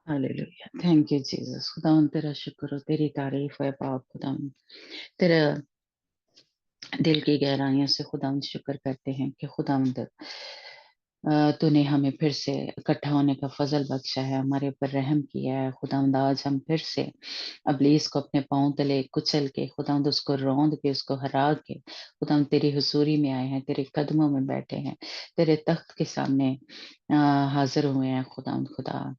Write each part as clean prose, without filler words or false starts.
Hallelujah. Thank you Jesus. खुदावंद तेरा शुक्र हो, तेरी तारीफ है पाक खुदावंद। तेरा दिल की गहराइयों से खुदावंद शुक्र करते हैं कि खुदावंद तूने हमें फिर से इकट्ठा होने का फजल बख्शा है, हमारे ऊपर रहम किया है खुदावंद। आज हम फिर से इब्लीस को अपने पांव तले कुचल के खुदावंद उसको रौंद के उसको हरा के खुदावंद तेरी हुजूरी में आए हैं, तेरे कदमों में बैठे हैं, तेरे तख्त के सामने हाजिर हुए हैं खुदावंद खुदा।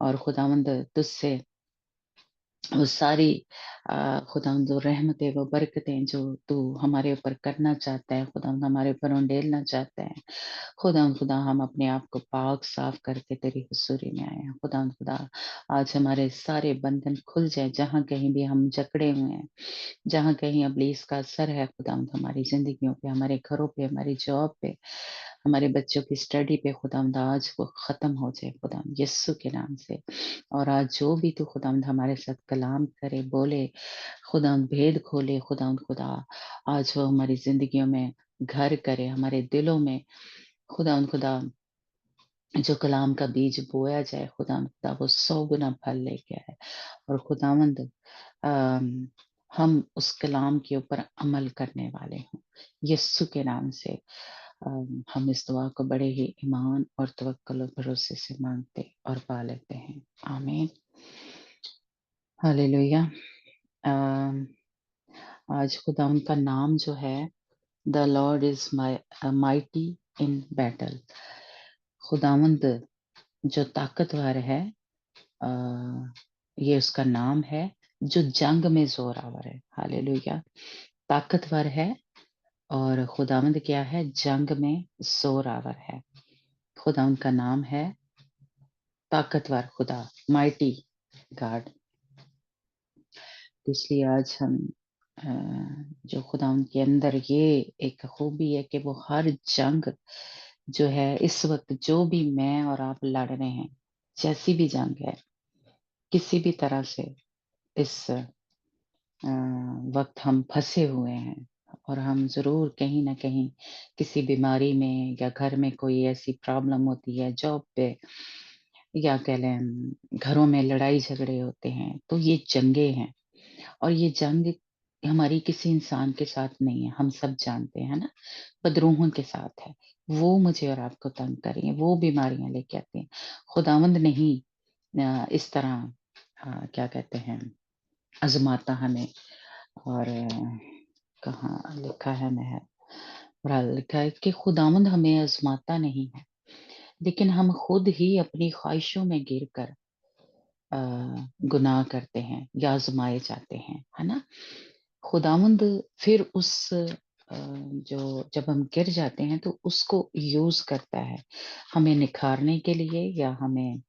और खुदावंद तुझसे वो सारी खुदावंद जो रहमतें वो बरकतें जो तू हमारे ऊपर करना चाहता है खुदावंद, हमारे ऊपर उंडेलना चाहता है खुदावंद खुदा। हम अपने आप को पाक साफ करके तेरी हुजूरी में आए हैं खुदावंद खुदा। आज हमारे सारे बंधन खुल जाए, जहाँ कहीं भी हम जकड़े हुए हैं, जहाँ कहीं इब्लीस का असर है खुदावंद हमारी जिंदगियों पे, हमारे घरों पे, हमारी जॉब पे, हमारे बच्चों की स्टडी पे खुदावंद, आज वो खत्म हो जाए खुदावंद यीशु के नाम से। और आज जो भी तू खुदावंद हमारे साथ कलाम करे, बोले खुदावंद, भेद खोले खुदावंद खुदा, आज वो हमारी जिंदगियों में घर करे, हमारे दिलों में खुदावंद खुदा, जो कलाम का बीज बोया जाए खुदावंद खुदा, वो 100 गुना फल लेके आए। और खुदावंद अम, हम उस कलाम के ऊपर अमल करने वाले हों यीशु के नाम से। हम इस दुआ को बड़े ही ईमान और तवक्कुल और भरोसे से मांगते और पा लेते हैं। आमीन। हालेलुया। अम, आज खुदावंद का नाम जो है, the Lord is mighty in battle. खुदावंद जो ताकतवर है, अ, ये उसका नाम है, जो जंग में जोरावर है। हालेलुया। ताकतवर है और खुदावंद क्या है, जंग में जोरावर है। खुदावंद का नाम है ताकतवर खुदा, माइटी गॉड। इसलिए आज हम जो खुदावंद के अंदर ये एक खूबी है कि वो हर जंग जो है, इस वक्त जो भी मैं और आप लड़ रहे हैं, जैसी भी जंग है, किसी भी तरह से इस वक्त हम फंसे हुए हैं, और हम जरूर कहीं ना कहीं किसी बीमारी में, या घर में कोई ऐसी प्रॉब्लम होती है, जॉब पे, या कह लें घरों में लड़ाई झगड़े होते हैं, तो ये जंगे हैं। और ये जंग हमारी किसी इंसान के साथ नहीं है, हम सब जानते हैं ना, बदरूहों के साथ है। वो मुझे और आपको तंग करें, वो बीमारियां लेके आते हैं। खुदावंद नहीं इस तरह क्या कहते हैं, आजमाता हमें। और कहाँ लिखा है, मैं बड़ा लिखा है कि खुदावंद हमें आजमाता नहीं है, लेकिन हम खुद ही अपनी ख्वाहिशों में गिर कर अ, गुनाह करते हैं या आजमाए जाते हैं, है ना। खुदावंद फिर उस जो जब हम गिर जाते हैं तो उसको यूज करता है, हमें निखारने के लिए या हमें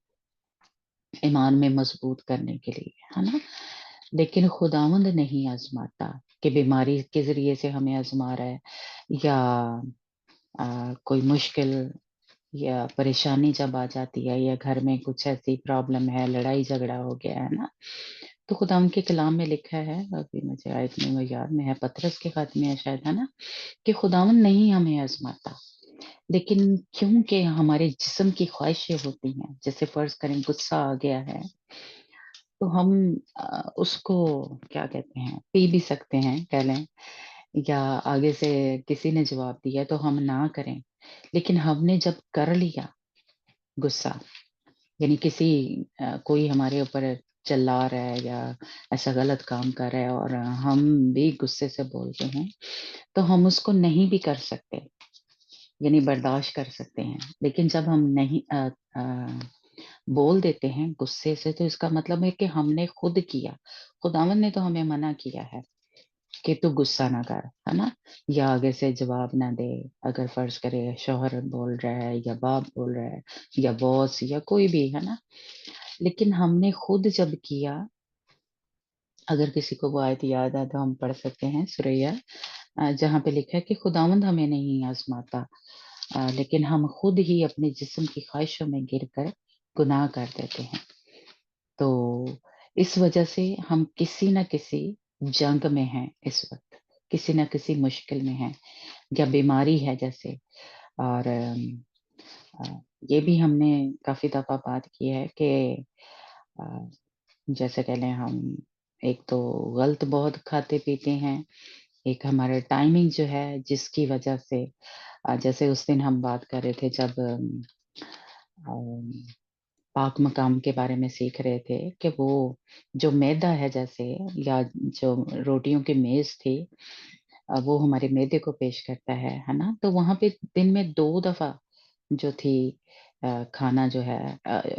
ईमान में मजबूत करने के लिए, है ना। लेकिन खुदावंद नहीं आजमाता कि बीमारी के जरिए से हमें आजमा रहा है, या कोई मुश्किल या परेशानी जब आ जाती है, या घर में कुछ ऐसी प्रॉब्लम है, लड़ाई झगड़ा हो गया है ना, तो खुदा उनके कलाम में लिखा है, अभी मुझे आयत नहीं वो याद में है, पतरस के खत में है शायद, है ना, कि खुदावन नहीं हमें आजमाता, लेकिन क्योंकि हमारे जिस्म की ख्वाहिशें होती हैं, जैसे फर्ज करें गुस्सा आ गया है, तो हम उसको क्या कहते हैं, पी भी सकते हैं कह लें, या आगे से किसी ने जवाब दिया तो हम ना करें। लेकिन हमने जब कर लिया गुस्सा, यानी किसी कोई हमारे ऊपर चिल्ला रहा है या ऐसा गलत काम कर रहा है, और हम भी गुस्से से बोलते हैं, तो हम उसको नहीं भी कर सकते, यानी बर्दाश्त कर सकते हैं। लेकिन जब हम नहीं बोल देते हैं गुस्से से, तो इसका मतलब है कि हमने खुद किया। खुदावन ने तो हमें मना किया है कि तू गुस्सा ना कर, है ना, या आगे से जवाब ना दे। अगर फर्ज करे शौहर बोल रहा है, या बाप बोल रहा है, या बॉस, या कोई भी, है ना, लेकिन हमने खुद जब किया, अगर किसी को वो आयत याद है तो हम पढ़ सकते हैं सुरैया, जहाँ पे लिखा है कि खुदावंद हमें नहीं आजमाता, लेकिन हम खुद ही अपने जिस्म की ख्वाहिशों में गिरकर गुनाह कर देते हैं। तो इस वजह से हम किसी न किसी जंग में हैं इस वक्त, किसी न किसी मुश्किल में हैं, या बीमारी है जैसे। और ये भी हमने काफी दफा बात की है कि अ, जैसे कह लें हम एक तो गलत बहुत खाते-पीते हैं, एक हमारा टाइमिंग जो है जिसकी वजह से जैसे उस दिन हम बात कर रहे थे जब अम, पाक-मकाम के बारे में सीख रहे थे कि वो जो मैदा है जैसे या जो रोटियों की मेज़ थी वो हमारे मैदे को पेश करता है ना? तो वहाँ पे दिन में 2 दफ़ा जो थी खाना जो है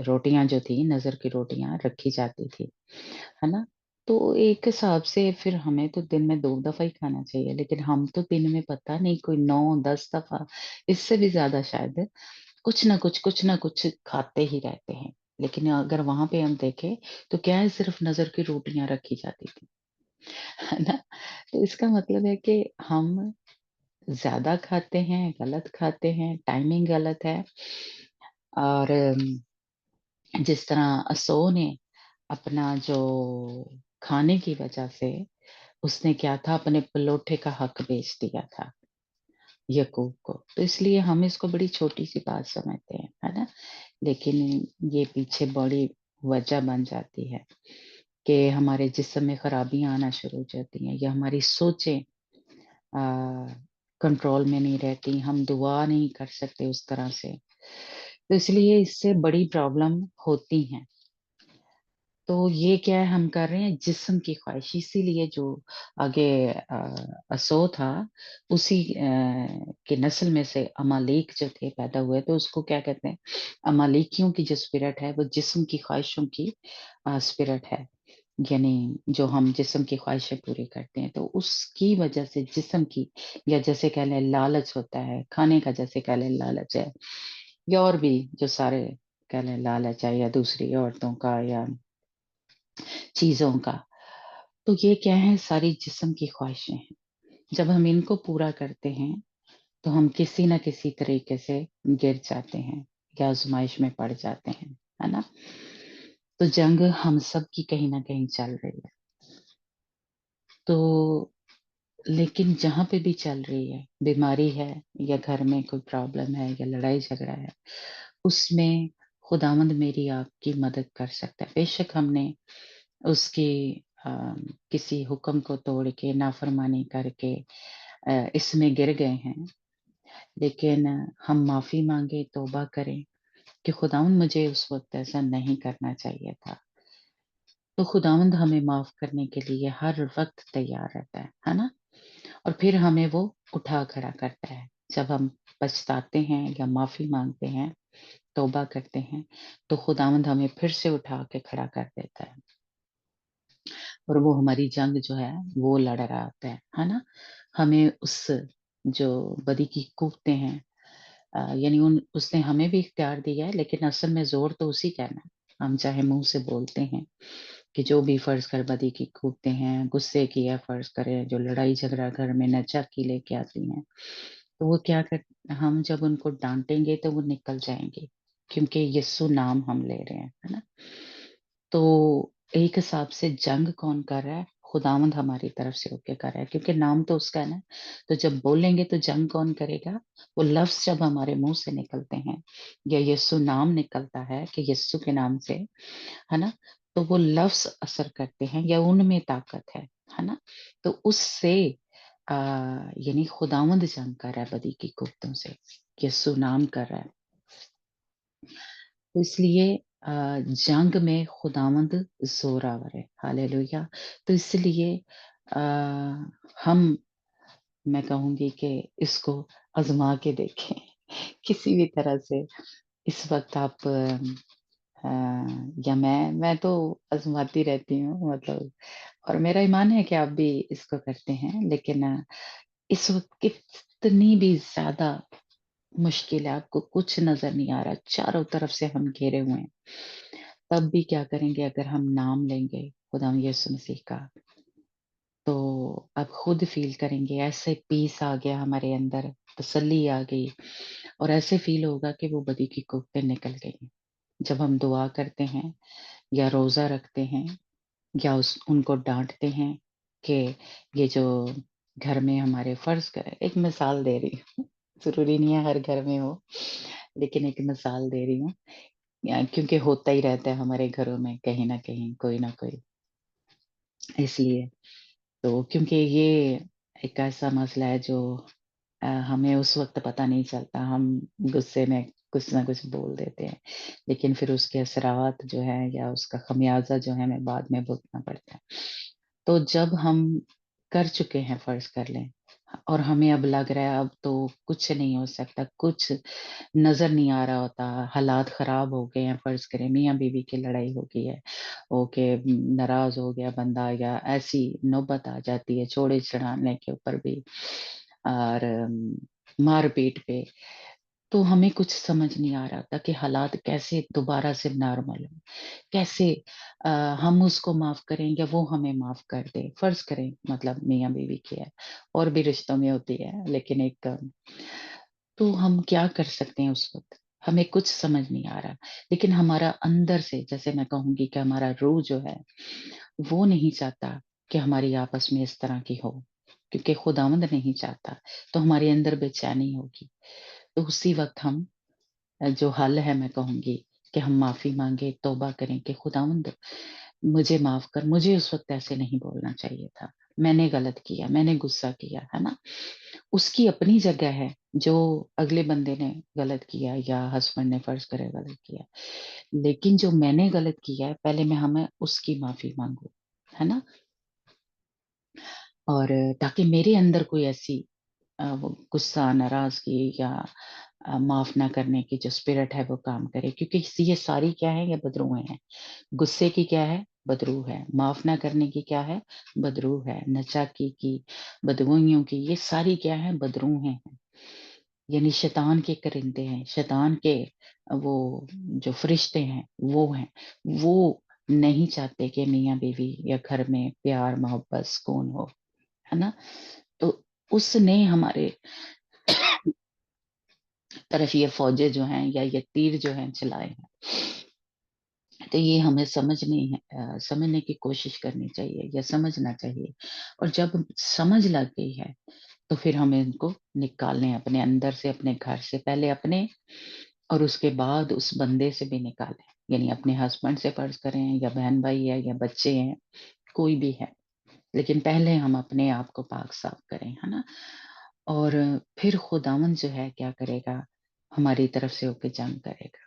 रोटियाँ जो थी नज़र की रोटियाँ रखी जाती थी, है ना? तो एक हिसाब से फिर हमें तो दिन में 2 दफ़ा ही खाना चाहिए, लेकिन हम तो दिन में पता नहीं कोई 9-10 दफ़ा, इससे भी ज़्यादा शायद कुछ न कुछ खाते ही रहते हैं। लेकिन अगर वहाँ पे हम देखें, तो क्या है सिर्फ़ नज़र की रोटियाँ रखी जाती थी, है ना? तो इसका मतलब है कि हम ज़्यादा खाते हैं, गलत खाते हैं, टाइमिंग गलत है और जिस तरह असो ने अपना जो खाने की वजह से उसने क्या था अपने पलोठे का हक बेच दिया था यकूब को। तो इसलिए हम इसको बड़ी छोटी-सी बात समझते हैं, है ना? लेकिन ये पीछे बड़ी वजह बन जाती है कि हमारे जिस्म में खराबियाँ आना शुरू हो जाती हैं या हमारी सोचें अ, कंट्रोल में नहीं रहती, हम दुआ नहीं कर सकते उस तरह से। तो इसलिए इससे बड़ी प्रॉब्लम होती हैं। तो ये क्या है हम कर रहे हैं जिस्म की ख़्वाहिश इसीलिए जो आगे असो था उसी की नस्ल में से अमालेक जो थे पैदा हुए तो उसको क्या कहते हैं अमालेकियों की जो स्पिरिट है वो जिस्म की ख़्वाहिशों की स्पिरिट है। यानी जो हम जिस्म की ख़्वाहिशें पूरी करते हैं तो उसकी वजह से जिस्म की या जैसे कह लें लालच होता है, खाने का जैसे कह लें लालच है या और भी जो सारे कह लें लालच है या दूसरी औरतों का या चीज़ों का। तो ये क्या है सारी जिस्म की ख़्वाहिशें हैं। जब हम इनको पूरा करते हैं, तो हम किसी न किसी तरीके से गिर जाते हैं या आज़माइश में पड़ जाते हैं, है ना? तो जंग हम सब की कहीं न कहीं चल रही है। तो लेकिन जहाँ पे भी चल रही है, बीमारी है या घर में कोई प्रॉब्लम है या लड़ाई-झगड़ा है, उसमें खुदावंद मेरी आपकी मदद कर सकता है। बेशक हमने उसकी अ, किसी हुक्म को तोड़ के, नाफ़रमानी करके इसमें गिर गए हैं, लेकिन हम माफ़ी माँगे, तौबा करें कि खुदावंद मुझे उस वक़्त ऐसा नहीं करना चाहिए था। तो खुदावंद हमें माफ़ करने के लिए हर वक़्त तैयार रहता है ना? और फिर हमें वो उठा खड़ा करता है। जब हम पछताते हैं या माफ़ी माँगते हैं, तौबा करते हैं, तो खुदावंद हमें फिर से उठा के खड़ा कर देता है। और वो हमारी जंग जो है वो लड़ रहा होता है ना? हमें उस जो बदी की कुव्वतें हैं यानी उन उसने हमें भी इख्तियार दिया है लेकिन असल में ज़ोर तो उसी का है ना। हम चाहे मुँह से बोलते हैं कि जो भी फ़र्ज़ कर बदी की कुव्वतें हैं, गुस्से की है फ़र्ज़ करें, जो लड़ाई-झगड़ा घर में नचा-की लेके आती हैं, तो वो क्या कर हम जब उनको डाँटेंगे तो वो निकल जाएँगी, क्योंकि यीशु नाम हम ले रहे हैं, है ना? तो एक हिसाब से जंग कौन कर रहा है? खुदावंद हमारी तरफ से होके कर रहा है क्योंकि नाम तो उसका है ना। तो जब बोलेंगे तो जंग कौन करेगा? वो लफ्ज़ जब हमारे मुँह से निकलते हैं या यीशु नाम निकलता है कि यीशु के नाम से, है ना? तो वो लफ्ज़ असर करते हैं या उनमें ताकत है ना? तो उससे अ, यानी खुदावंद जंग कर रहा है बदी की कुव्वतों से, यीशु नाम कर रहा है। तो इसलिए जंग में खुदावंद ज़ोरावर है, हालेलुया! तो इसलिए अ, हम मैं कहूँगी कि इसको आज़मा के देखें किसी भी तरह से। इस वक़्त आप या मैं तो आज़माती रहती हूँ मतलब और मेरा ईमान है कि आप भी इसको करते हैं, लेकिन इस वक़्त कितनी भी ज़्यादा मुश्किल है, आपको कुछ नज़र नहीं आ रहा, चारों तरफ से हम घेरे हुए हैं। तब भी क्या करेंगे अगर हम नाम लेंगे खुदा यीशु मसीह का, तो आप खुद फ़ील करेंगे ऐसे पीस आ गया हमारे अंदर, तसल्ली आ गई और ऐसे फ़ील होगा कि वो बदी की कुप्पे निकल गई। जब हम दुआ करते हैं या रोज़ा रखते हैं या उस उनको डाँटते हैं कि ये जो घर में हमारे फ़र्ज़ करें एक मिसाल दे रही हूँ, ज़रूरी नहीं है हर घर में हो, लेकिन एक मिसाल दे रही हूँ क्योंकि होता ही रहता है हमारे घरों में कहीं न कहीं कोई न कोई, इसलिए। तो क्योंकि ये एक ऐसा मसला है जो हमें उस वक़्त पता नहीं चलता, हम गुस्से में कुछ न कुछ बोल देते हैं, लेकिन फिर उसके असरात जो है या उसका खमियाज़ा जो है हमें बाद में भुगतना पड़ता है। तो जब हम कर चुके हैं फ़र्ज़ कर लें और हमें अब लग रहा है अब तो कुछ नहीं हो सकता, कुछ नज़र नहीं आ रहा होता, हालात ख़राब हो गए हैं, फ़र्ज़ करें मियाँ-बीवी की लड़ाई हो गई है, ओके नाराज़ हो गया बंदा या ऐसी नौबत आ जाती है छोड़े-छड़ाने के ऊपर भी और मार-पीट पे, तो हमें कुछ समझ नहीं आ रहा था कि हालात कैसे दोबारा से नॉर्मल हों, कैसे अ, हम उसको माफ़ करें या वो हमें माफ़ कर दे। फ़र्ज़ करें मतलब मियाँ-बीवी की है, और भी रिश्तों में होती है, लेकिन एक तो हम क्या कर सकते हैं उस वक़्त? हमें कुछ समझ नहीं आ रहा। लेकिन हमारा अंदर से जैसे मैं कहूँगी कि हमारा रूह जो है, वो नहीं चाहता कि हमारी आपस में इस तरह की हो, क्योंकि खुदावंद नहीं चाहता, तो हमारे अंदर बेचैनी होगी। तो उसी वक़्त हम जो हल है मैं कहूँगी कि हम माफ़ी माँगे, तौबा करें कि खुदावंद मुझे माफ़ कर, मुझे उस वक़्त ऐसे नहीं बोलना चाहिए था। मैंने गलत किया, मैंने गुस्सा किया, है ना? उसकी अपनी जगह है, जो अगले बंदे ने गलत किया या हस्बैंड ने फ़र्ज़ करें गलत किया। लेकिन जो मैंने गलत किया है, पहले मैं हमें उसकी माफ़ी माँगूँ, है ना? और ताकि मेरे अंदर कोई ऐसी वो गुस्सा, नाराज़गी या माफ़ ना करने की जो स्पिरिट है वो काम करे, क्योंकि ये सारी क्या है, ये बदरूहें हैं। गुस्से की क्या है? बदरूह है। माफ़ ना करने की क्या है? बदरूह है। नाचाकी की, बदगोइयों की, ये सारी क्या है? बदरूहें हैं। यानी शैतान के करिंदे हैं, शैतान के वो जो फरिश्ते हैं, वो हैं। वो नहीं चाहते कि मियाँ-बीवी या घर में प्यार, मोहब्बत, सुकून हो, है ना? तो उसने हमारे तरफ ये फ़ौजें जो हैं या ये तीर जो हैं चलाए हैं। तो ये हमें समझने की कोशिश करनी चाहिए या समझना चाहिए, और जब समझ लग गई है, तो फिर हमें इनको निकालने हैं अपने अंदर से, अपने घर से, पहले अपने और उसके बाद उस बंदे से भी निकालें। यानी अपने हस्बैंड से फ़र्ज़ करें या बहन-भाई है या बच्चे हैं, कोई भी है। लेकिन पहले हम अपने आप को पाक-साफ़ करें, है ना? और फिर खुदावंद जो है क्या करेगा, हमारी तरफ से होके जंग करेगा।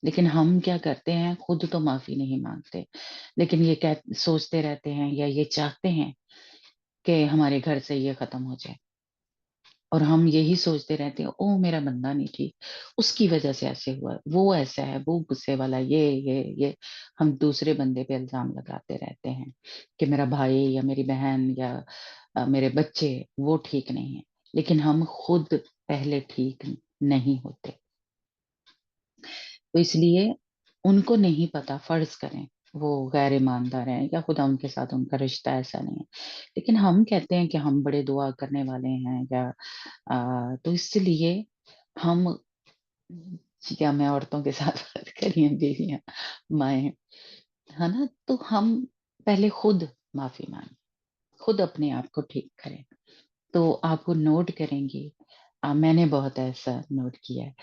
लेकिन हम क्या करते हैं, खुद तो माफ़ी नहीं माँगते, लेकिन ये सोचते रहते हैं या ये चाहते हैं कि हमारे घर से ये खत्म हो जाए, और हम यही सोचते रहते हैं, ओह! मेरा बंदा नहीं ठीक, उसकी वज़ह से ऐसे हुआ, वो ऐसा है, वो गुस्से वाला, ये। हम दूसरे बंदे पे इल्ज़ाम लगाते रहते हैं कि मेरा भाई या मेरी बहन या मेरे बच्चे वो ठीक नहीं है, लेकिन हम खुद पहले ठीक नहीं होते। तो इसलिए उनको नहीं पता, फ़र्ज़ करें वो गैर ईमानदार हैं या खुदा उनके साथ उनका रिश्ता ऐसा नहीं है। लेकिन हम कहते हैं कि हम बड़े दुआ करने वाले हैं या तो इसलिए हम या मैं औरतों के साथ बात कर रही हूँ, बीवियाँ, माएँ, है ना? तो हम पहले खुद माफ़ी माँगे, खुद अपने आप को ठीक करें। तो आप वो नोट करेंगी, मैंने बहुत ऐसा नोट किया है।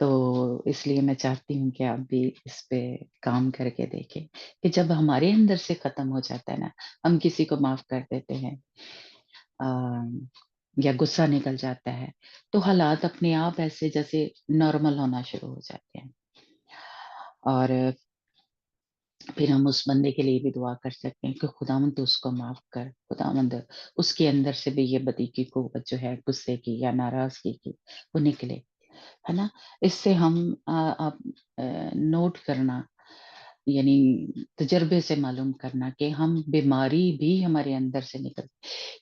तो इसलिए मैं चाहती हूँ कि आप भी इस पे काम करके देखें, कि जब हमारे अंदर से खत्म हो जाता है ना, हम किसी को माफ़ कर देते हैं अ, या गुस्सा निकल जाता है, तो हालात अपने आप ऐसे जैसे नॉर्मल होना शुरू हो जाते हैं। और फिर हम उस बंदे के लिए भी दुआ कर सकते हैं कि खुदावंद तू उसको माफ़ कर, खुदावंद उसके अंदर से भी ये बदी की कुव्वत जो है गुस्से की या नाराज़गी की, वो निकले। है ना? इससे हम आप नोट करना, यानी तजर्बे से मालूम करना कि हम बीमारी भी हमारे अंदर से निकल,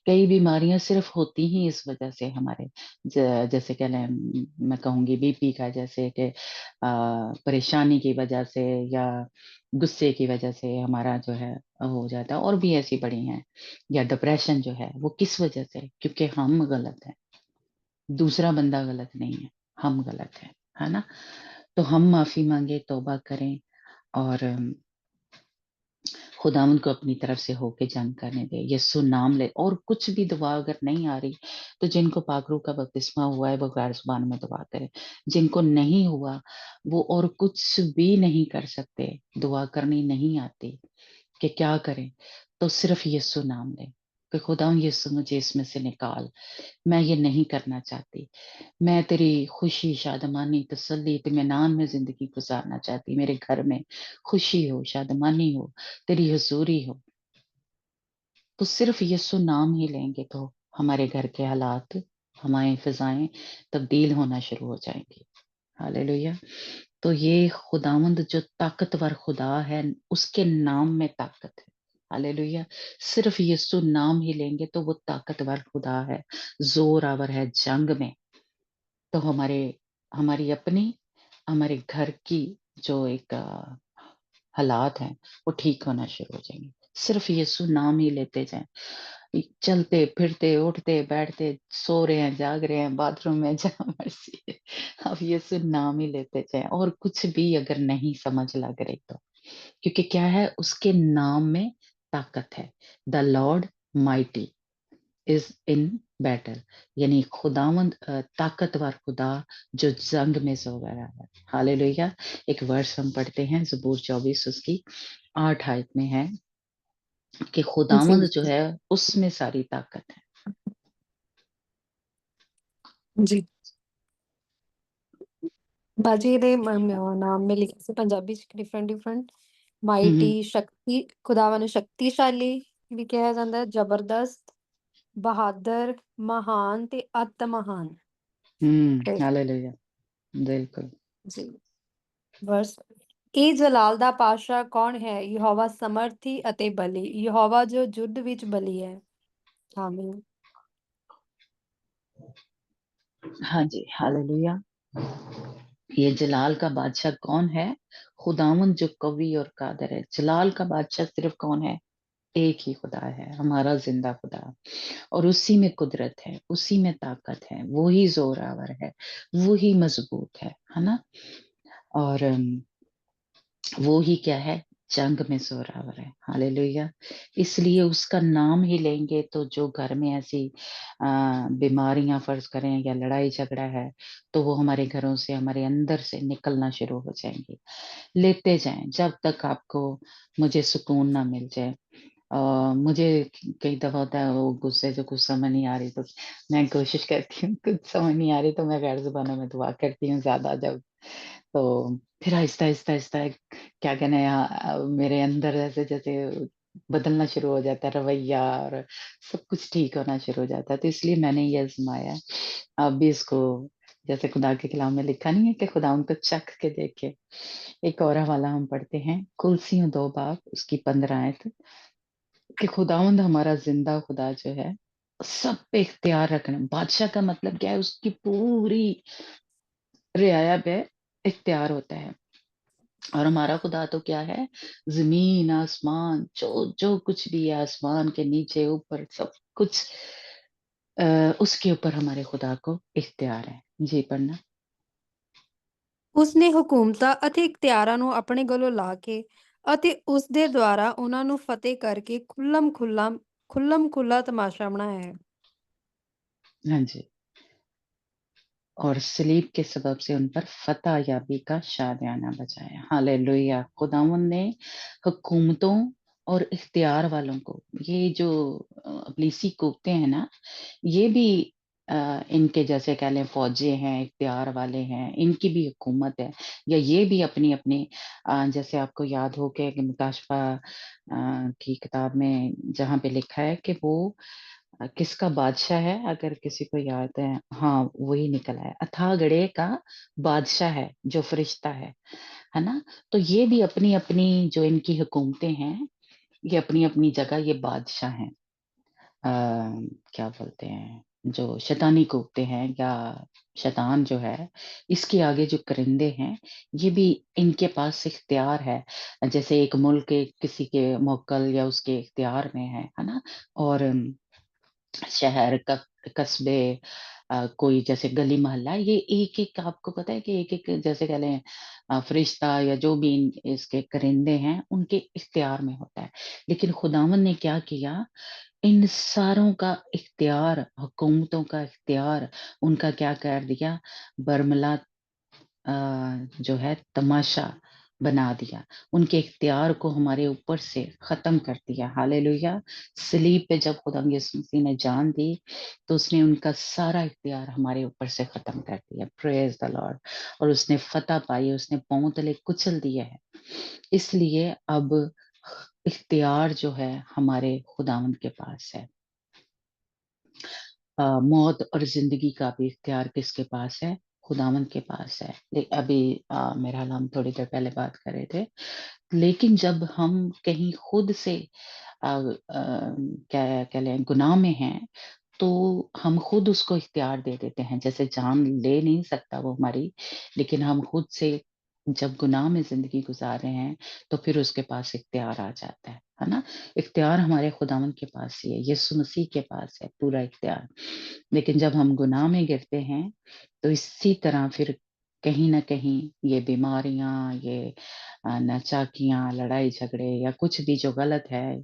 कई बीमारियाँ सिर्फ़ होती ही इस वजह से हमारे जैसे कह लें, मैं कहूँगी बीपी का, जैसे कि परेशानी की वजह से या गुस्से की वजह से हमारा जो है हो जाता है, और भी ऐसी बड़ी हैं, या डिप्रेशन जो है वो किस वजह से? क्योंकि हम गलत हैं, दूसरा बंदा गलत नहीं है, हम गलत हैं, है ना? तो हम माफ़ी माँगे, तौबा करें और खुदावंद को अपनी तरफ से होके जंग करने दे, यीशु नाम ले। और कुछ भी दुआ अगर नहीं आ रही तो जिनको पाखरू का बपतिस्मा हुआ है वो गैर जुबान में दुआ करे, जिनको नहीं हुआ वो और कुछ भी नहीं कर सकते, दुआ करनी नहीं आती कि क्या करें, तो सिर्फ यीशु नाम ले कि खुदावंद यीशु मुझे इसमें से निकाल, मैं ये नहीं करना चाहती, मैं तेरी खुशी, शादमानी, तसल्ली, इत्मीनान में ज़िंदगी गुज़ारना चाहती। मेरे घर में खुशी हो, शादमानी हो, तेरी हुज़ूरी हो। तो सिर्फ़ यीशु नाम ही लेंगे तो हमारे घर के हालात, हमारी फ़िज़ाएँ तब्दील होना शुरू हो जाएँगी। हालेलुया! तो ये खुदावंद जो ताकतवर खुदा है, उसके नाम में ताकत है। हालेलुया! सिर्फ़ यीशु नाम ही लेंगे तो वो ताकतवर खुदा है, ज़ोर-आवर है जंग में। तो हमारी अपनी, हमारे घर की जो एक हालात हैं, वो ठीक होना शुरू हो जाएँगे। सिर्फ़ यीशु नाम ही लेते जाएँ। चलते-फिरते, उठते, बैठते, सो रहे हैं, जाग रहे हैं, बाथरूम में जहाँ मर्ज़ी है, आप यीशु नाम ही लेते जाएँ और कुछ भी अगर नहीं समझ लग रही तो। क्योंकि क्या है, उसके नाम में ताकत है। The Lord mighty is in battle, यानी खुदावंद ताकतवर खुदा जो जंग में सो गया है। हालेलुया! एक वर्स हम पढ़ते हैं ज़बूर 24 उसकी 8 आयत में है कि जी खुदावंद जो है उसमें सारी ताकत है। जी ਬਾਜੀ ਇਹਦੇ ਨਾਮ ਮੈਂ ਲਿਖੇ ਸੀ ਪੰਜਾਬੀ ਚ ਡਿਫਰੈਂਟ ਡਿਫਰੈਂਟ हुँ, हुँ। ਮਾਈਟੀ ਸ਼ਕਤੀ ਖੁਦਾਵੰ ਨੂੰ ਸ਼ਕਤੀਸ਼ਾਲੀ ਵੀ ਕਿਹਾ ਜਾਂਦਾ ਹੈ, ਜ਼ਬਰਦਸਤ, ਬਹਾਦਰ, ਮਹਾਨ ਤੇ ਅਤ ਮਹਾਨ। हालेलुया! बिल्कुल। ਜੀ ਵਰਸ ਇਹ ਜਲਾਲ ਦਾ ਪਾਤਸ਼ਾਹ ਕੌਣ ਹੈ? ਯਹੋਵਾ ਸਮਰਥੀ ਅਤੇ ਬਲੀ, ਯਹੋਵਾ ਜੋ ਯੁੱਧ ਵਿੱਚ ਬਲੀ ਹੈ। ਆਮੀਨ। हाँ जी, हालेलुया! ये जलाल का बादशाह कौन है? खुदावंद जो कवी और कादर है। जलाल का बादशाह सिर्फ़ कौन है? एक ही खुदा है, हमारा ज़िंदा खुदा। और उसी में कुदरत है, उसी में ताकत है, वो ही ज़ोरावर है, वो ही मज़बूत है ना? और वो ही क्या है? जंग में ज़ोरावर है, हालेलुया! इसलिए उसका नाम ही लेंगे तो जो घर में ऐसी बीमारियाँ फ़र्ज़ करें या लड़ाई-झगड़ा है, तो वो हमारे घरों से, हमारे अंदर से निकलना शुरू हो जाएँगी। लेते जाएँ, जब तक आपको मुझे सुकून ना मिल जाए। मुझे कई दफ़ा होता है वो गुस्से से कुछ समझ नहीं आ रही तो मैं कोशिश करती हूँ कुछ समझ नहीं आ रही तो मैं गैर ज़ुबानों में दुआ करती हूँ ज़्यादा जब तो फिर आहिस्ता-आहिस्ता क्या कहना है मेरे अंदर ऐसे जैसे बदलना शुरू हो जाता है रवैया और सब कुछ ठीक होना शुरू हो जाता है। तो इसलिए मैंने ये आज़माया है। आप भी इसको जैसे खुदा के कलाम में लिखा नहीं है कि खुदा उनको चख के देखे। एक और हवाला हम पढ़ते हैं कुलसियों 2 बाब उसकी 15 आयत कि खुदावंद हमारा ज़िंदा खुदा जो है, सब पे इख्तियार रखना। बादशाह का मतलब क्या है? उसकी पूरी रियाया पे इख्तियार होता है। और हमारा खुदा तो क्या है? ज़मीन, आसमान जो कुछ भी है आसमान के नीचे, ऊपर सब कुछ उसके ऊपर हमारे खुदा को इख्तियार है। जी, पढ़ना। ਉਸਨੇ ਹਕੂਮਤਾਂ ਅਤੇ ਇਖਤਿਆਰਾਂ ਨੂੰ ਆਪਣੇ ਗਲੋਂ ਲਾ ਕੇ ਅਤੇ ਉਸ ਦੇ ਦੁਆਰਾ ਉਹਨਾਂ ਨੂੰ ਫਤਿਹ ਕਰਕੇ ਖੁੱਲਮ ਖੁੱਲਾ ਤਮਾਸ਼ਾ ਬਣਾਇਆ ਹੈ। हाँ जी। और सलीब के सबब से उन पर फ़तह याबी का शादियाना बजाया। हालेलुया! खुदावंद ने हुकूमतों और इख्तियार वालों को ये जो इब्लीसी कुत्ते हैं ना, ये भी इनके जैसे कह लें फ़ौजी हैं, इख्तियार वाले हैं, इनकी भी हुकूमत है या ये भी अपनी-अपनी जैसे आपको याद हो कि मुकाशफ़ा की किताब में जहाँ पे लिखा है कि वो किसका बादशाह है अगर किसी को याद है? हाँ, वही निकल आया। अथाह का बादशाह है, जो फ़रिश्ता है ना? तो ये भी अपनी-अपनी जो इनकी हुकूमतें हैं, ये अपनी-अपनी जगह ये बादशाह हैं। क्या बोलते हैं, जो शैतानी कुत्ते हैं या शैतान जो है, इसके आगे जो परिंदे हैं, ये भी इनके पास इख्तियार है। जैसे एक मुल्क किसी के मुवक्किल या उसके इख्तियार में है ना? और शहर, कस्बे कोई जैसे गली मोहल्ला, ये एक-एक, आपको पता है कि एक-एक, जैसे कह लें फरिश्ता या जो भी इसके करिंदे हैं, उनके इख्तियार में होता है। लेकिन खुदावंद ने क्या किया, इन सारों का इख्तियार, हुकूमतों का इख्तियार उनका क्या कर दिया, बरमला जो है तमाशा बना दिया। उनके इख्तियार को हमारे ऊपर से ख़त्म कर दिया। हालेलुया! सलीब पे जब खुदा यीशु मसीह ने जान दी, तो उसने उनका सारा इख्तियार हमारे ऊपर से ख़त्म कर दिया। Praise the Lord! और उसने फ़तह पाई, उसने पाँव तले कुचल दिया है। इसलिए अब इख्तियार जो है हमारे खुदावंद के पास है। मौत और ज़िंदगी का भी इख्तियार किसके पास है? खुदावंद के पास है। अभी मेरा ख़्याल हम थोड़ी देर पहले बात कर रहे थे। लेकिन जब हम कहीं खुद से क्या कह लें गुनाह में हैं, तो हम खुद उसको इख्तियार दे देते हैं। जैसे जान ले नहीं सकता वो हमारी, लेकिन हम खुद से जब गुनाह में ज़िंदगी गुज़ार रहे हैं, तो फिर उसके पास इख्तियार आ जाता है ना? इख्तियार हमारे खुदावंद के पास ही है, यीशु मसीह के पास है पूरा इख्तियार। लेकिन जब हम गुनाह में गिरते हैं, तो इसी तरह फिर कहीं न कहीं ये बीमारियाँ, ये नाचाकियाँ, लड़ाई-झगड़े या कुछ भी जो गलत है,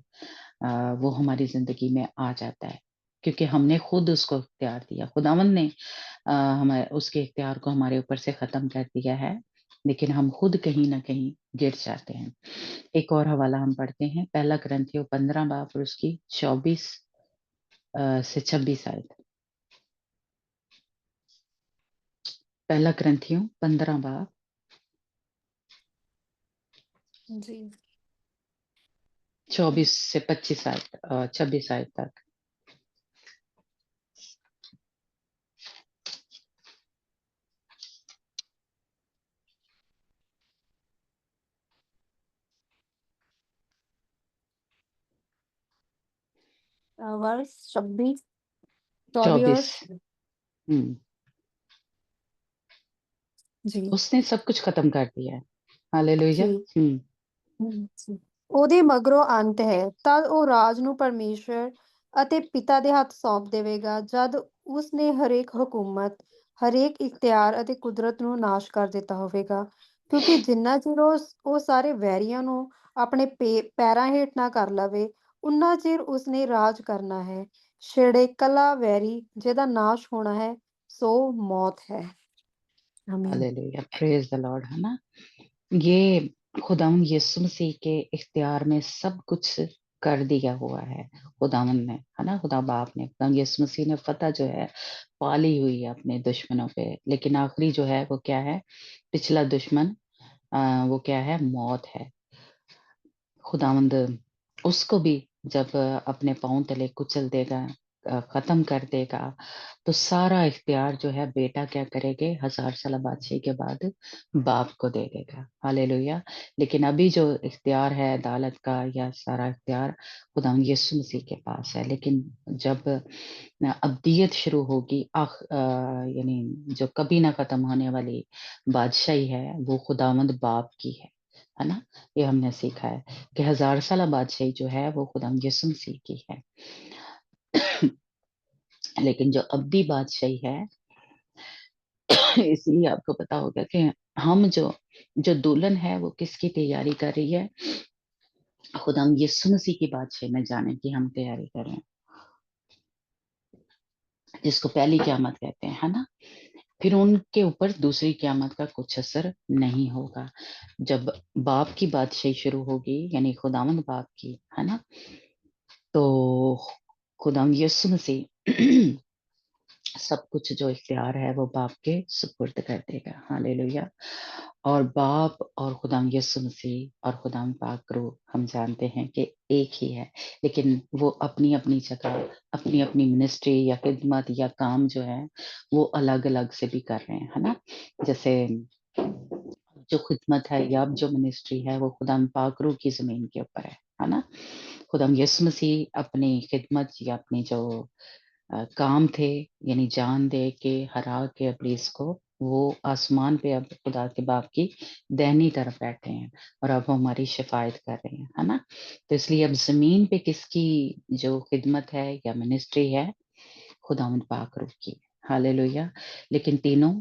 वो हमारी ज़िंदगी में आ जाता है। क्योंकि हमने खुद उसको इख्तियार दिया। खुदावंद ने हमें उसके इख्तियार को हमारे ऊपर से ख़त्म कर दिया है, लेकिन हम खुद कहीं न कहीं गिर जाते हैं। एक और हवाला हम पढ़ते हैं, पहला कुरिन्थियों 15 बाब और उसकी 24 से 26 आयत। पहला कुरिन्थियों 15 बाब जी। 24 से 25 आयत 26 आयत तक। वर्ष 26, 24 और 24 हुँ, जी, उसने सब कुछ ख़त्म कर दिया है। हालेलुया! जी। हुँ, ਜੀ। ਉਹਦੇ ਮਗਰੋਂ ਅੰਤ ਹੈ, ਤਦ ਉਹ ਰਾਜ ਨੂੰ ਪਰਮੇਸ਼ਰ ਅਤੇ ਪਿਤਾ ਦੇ ਹੱਥ ਸੌਂਪ ਦੇਵੇਗਾ, ਜਦ ਉਸ ਨੇ ਹਰੇਕ ਹਕੂਮਤ, ਹਰੇਕ ਇਖਤਿਆਰ ਅਤੇ ਕੁਦਰਤ ਨੂੰ ਨਾਸ਼ ਕਰ ਦਿੱਤਾ ਹੋਵੇਗਾ। ਕਿਉਂਕਿ ਜਿੰਨਾ ਚਿਰ ਉਹ ਸਾਰੇ ਵੈਰੀਆਂ ਨੂੰ ਆਪਣੇ ਪੈਰਾਂ ਹੇਠ ਨਾ ਕਰ ਲਵੇ, ਉਨਾ ਚਿਰ ਉਸਨੇ ਰਾਜ ਕਰਨਾ ਹੈ। ਛੜੇਕਲਾ ਵੈਰੀ ਜਿਹਦਾ ਨਾਸ਼ ਹੋਣਾ ਹੈ, ਸੋ ਮੌਤ ਹੈ। ਆਮੀਨ। हालेलुया! प्रेज़ द लॉर्ड, है ना? ये खुदावंद यीशु मसीह के इख्तियार में सब कुछ कर दिया हुआ है खुदावंद ने, है ना? खुदा बाप ने, खुदा यीशु मसीह ने फ़तह जो है पाली हुई है अपने दुश्मनों पे। लेकिन आखिरी जो है वो क्या है? पिछला दुश्मन वो क्या है? मौत है। खुदावंद उसको भी जब अपने पाँव तले कुचल देगा, ख़त्म कर देगा, तो सारा इख्तियार जो है बेटा क्या करेंगे, 1000 साल बादशाही के बाद बाप को दे देगा। हालेलुया! लेकिन अभी जो इख्तियार है अदालत का या सारा इख्तियार खुदावंद यीशु मसीह के पास है। लेकिन जब अब्दियत शुरू होगी, यानी जो कभी ना ख़त्म होने वाली बादशाही है, वो खुदावंद बाप की है ना? ये हमने सीखा है कि 1000 साला बादशाही जो है वो खुदावंद यीशु मसीह की है। लेकिन जो अब्दी बादशाही है इसलिए आपको पता होगा कि हम जो दुल्हन है वो किसकी तैयारी कर रही है? खुदावंद यीशु मसीह की बादशाही में जाने की हम तैयारी कर रहे हैं, जिसको पहली क़यामत कहते हैं, है ना? फिर उनके ऊपर दूसरी क़यामत का कुछ असर नहीं होगा। जब बाप की बादशाही शुरू होगी, यानी खुदावंद बाप की, है ना? तो खुदावंद यीशु मसीह सब कुछ जो इख्तियार है वो बाप के सुपुर्द कर देगा। हालेलुया! और बाप और खुदावंद यीशु मसीह और खुदावंद पाक रूह हम जानते हैं कि एक ही है, लेकिन वो अपनी-अपनी जगह, अपनी-अपनी मिनिस्ट्री या खिदमत या काम जो है, वो अलग-अलग से भी कर रहे हैं, है ना? जैसे जो खिदमत है या जो मिनिस्ट्री है, वो खुदावंद पाक रूह की ज़मीन के ऊपर है ना? खुदावंद यीशु मसीह अपनी खिदमत या अपनी जो काम थे, यानी जान दे के हरा के इब्लीस को, वो आसमान पे अब खुदा के बाप की दाहिनी तरफ बैठे हैं और अब वो हमारी शिफ़ायत कर रहे हैं, है ना? तो इसलिए अब ज़मीन पे किसकी जो खिदमत है या मिनिस्ट्री है, खुदावंद पाक रूह की। हालेलुया। लेकिन तीनों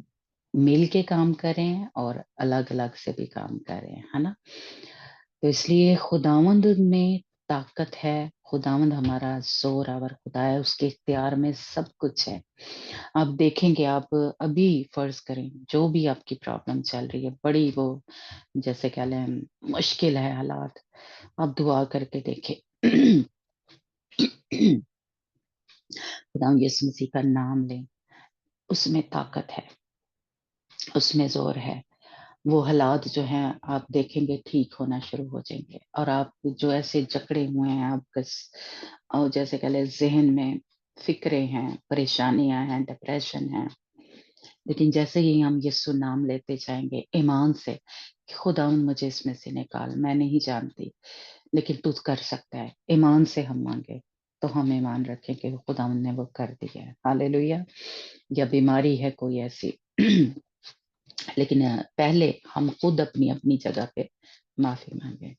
मिल के काम कर रहे हैं और अलग-अलग से भी काम कर रहे हैं, है ना? तो इसलिए खुदावंद में ताकत है, खुदावंद हमारा ज़ोर-आवर खुदा है, उसके इख्तियार में सब कुछ है। आप देखेंगे, आप अभी फ़र्ज़ करें, जो भी आपकी प्रॉब्लम चल रही है, बड़ी वो जैसे कह लें मुश्किल है हालात, आप दुआ करके देखें। खुदा यीशु मसीह का नाम लें, उसमें ताकत है, उसमें ज़ोर है। वो हालात जो हैं आप देखेंगे ठीक होना शुरू हो जाएँगे और आप जो ऐसे जकड़े हुए हैं, आप और जैसे कह लें ज़हन में फ़िक्रें हैं, परेशानियाँ हैं, डिप्रेशन है, लेकिन जैसे ही हम यीशु नाम लेते जाएँगे ईमान से, कि खुदावंद मुझे इसमें से निकाल, मैं नहीं जानती, लेकिन तू कर सकता है। ईमान से हम माँगे, तो हम ईमान रखें कि खुदावंद ने वो कर दिया है। हालेलुया! या बीमारी है कोई ऐसी लेकिन पहले हम खुद अपनी-अपनी जगह पे माफ़ी माँगे।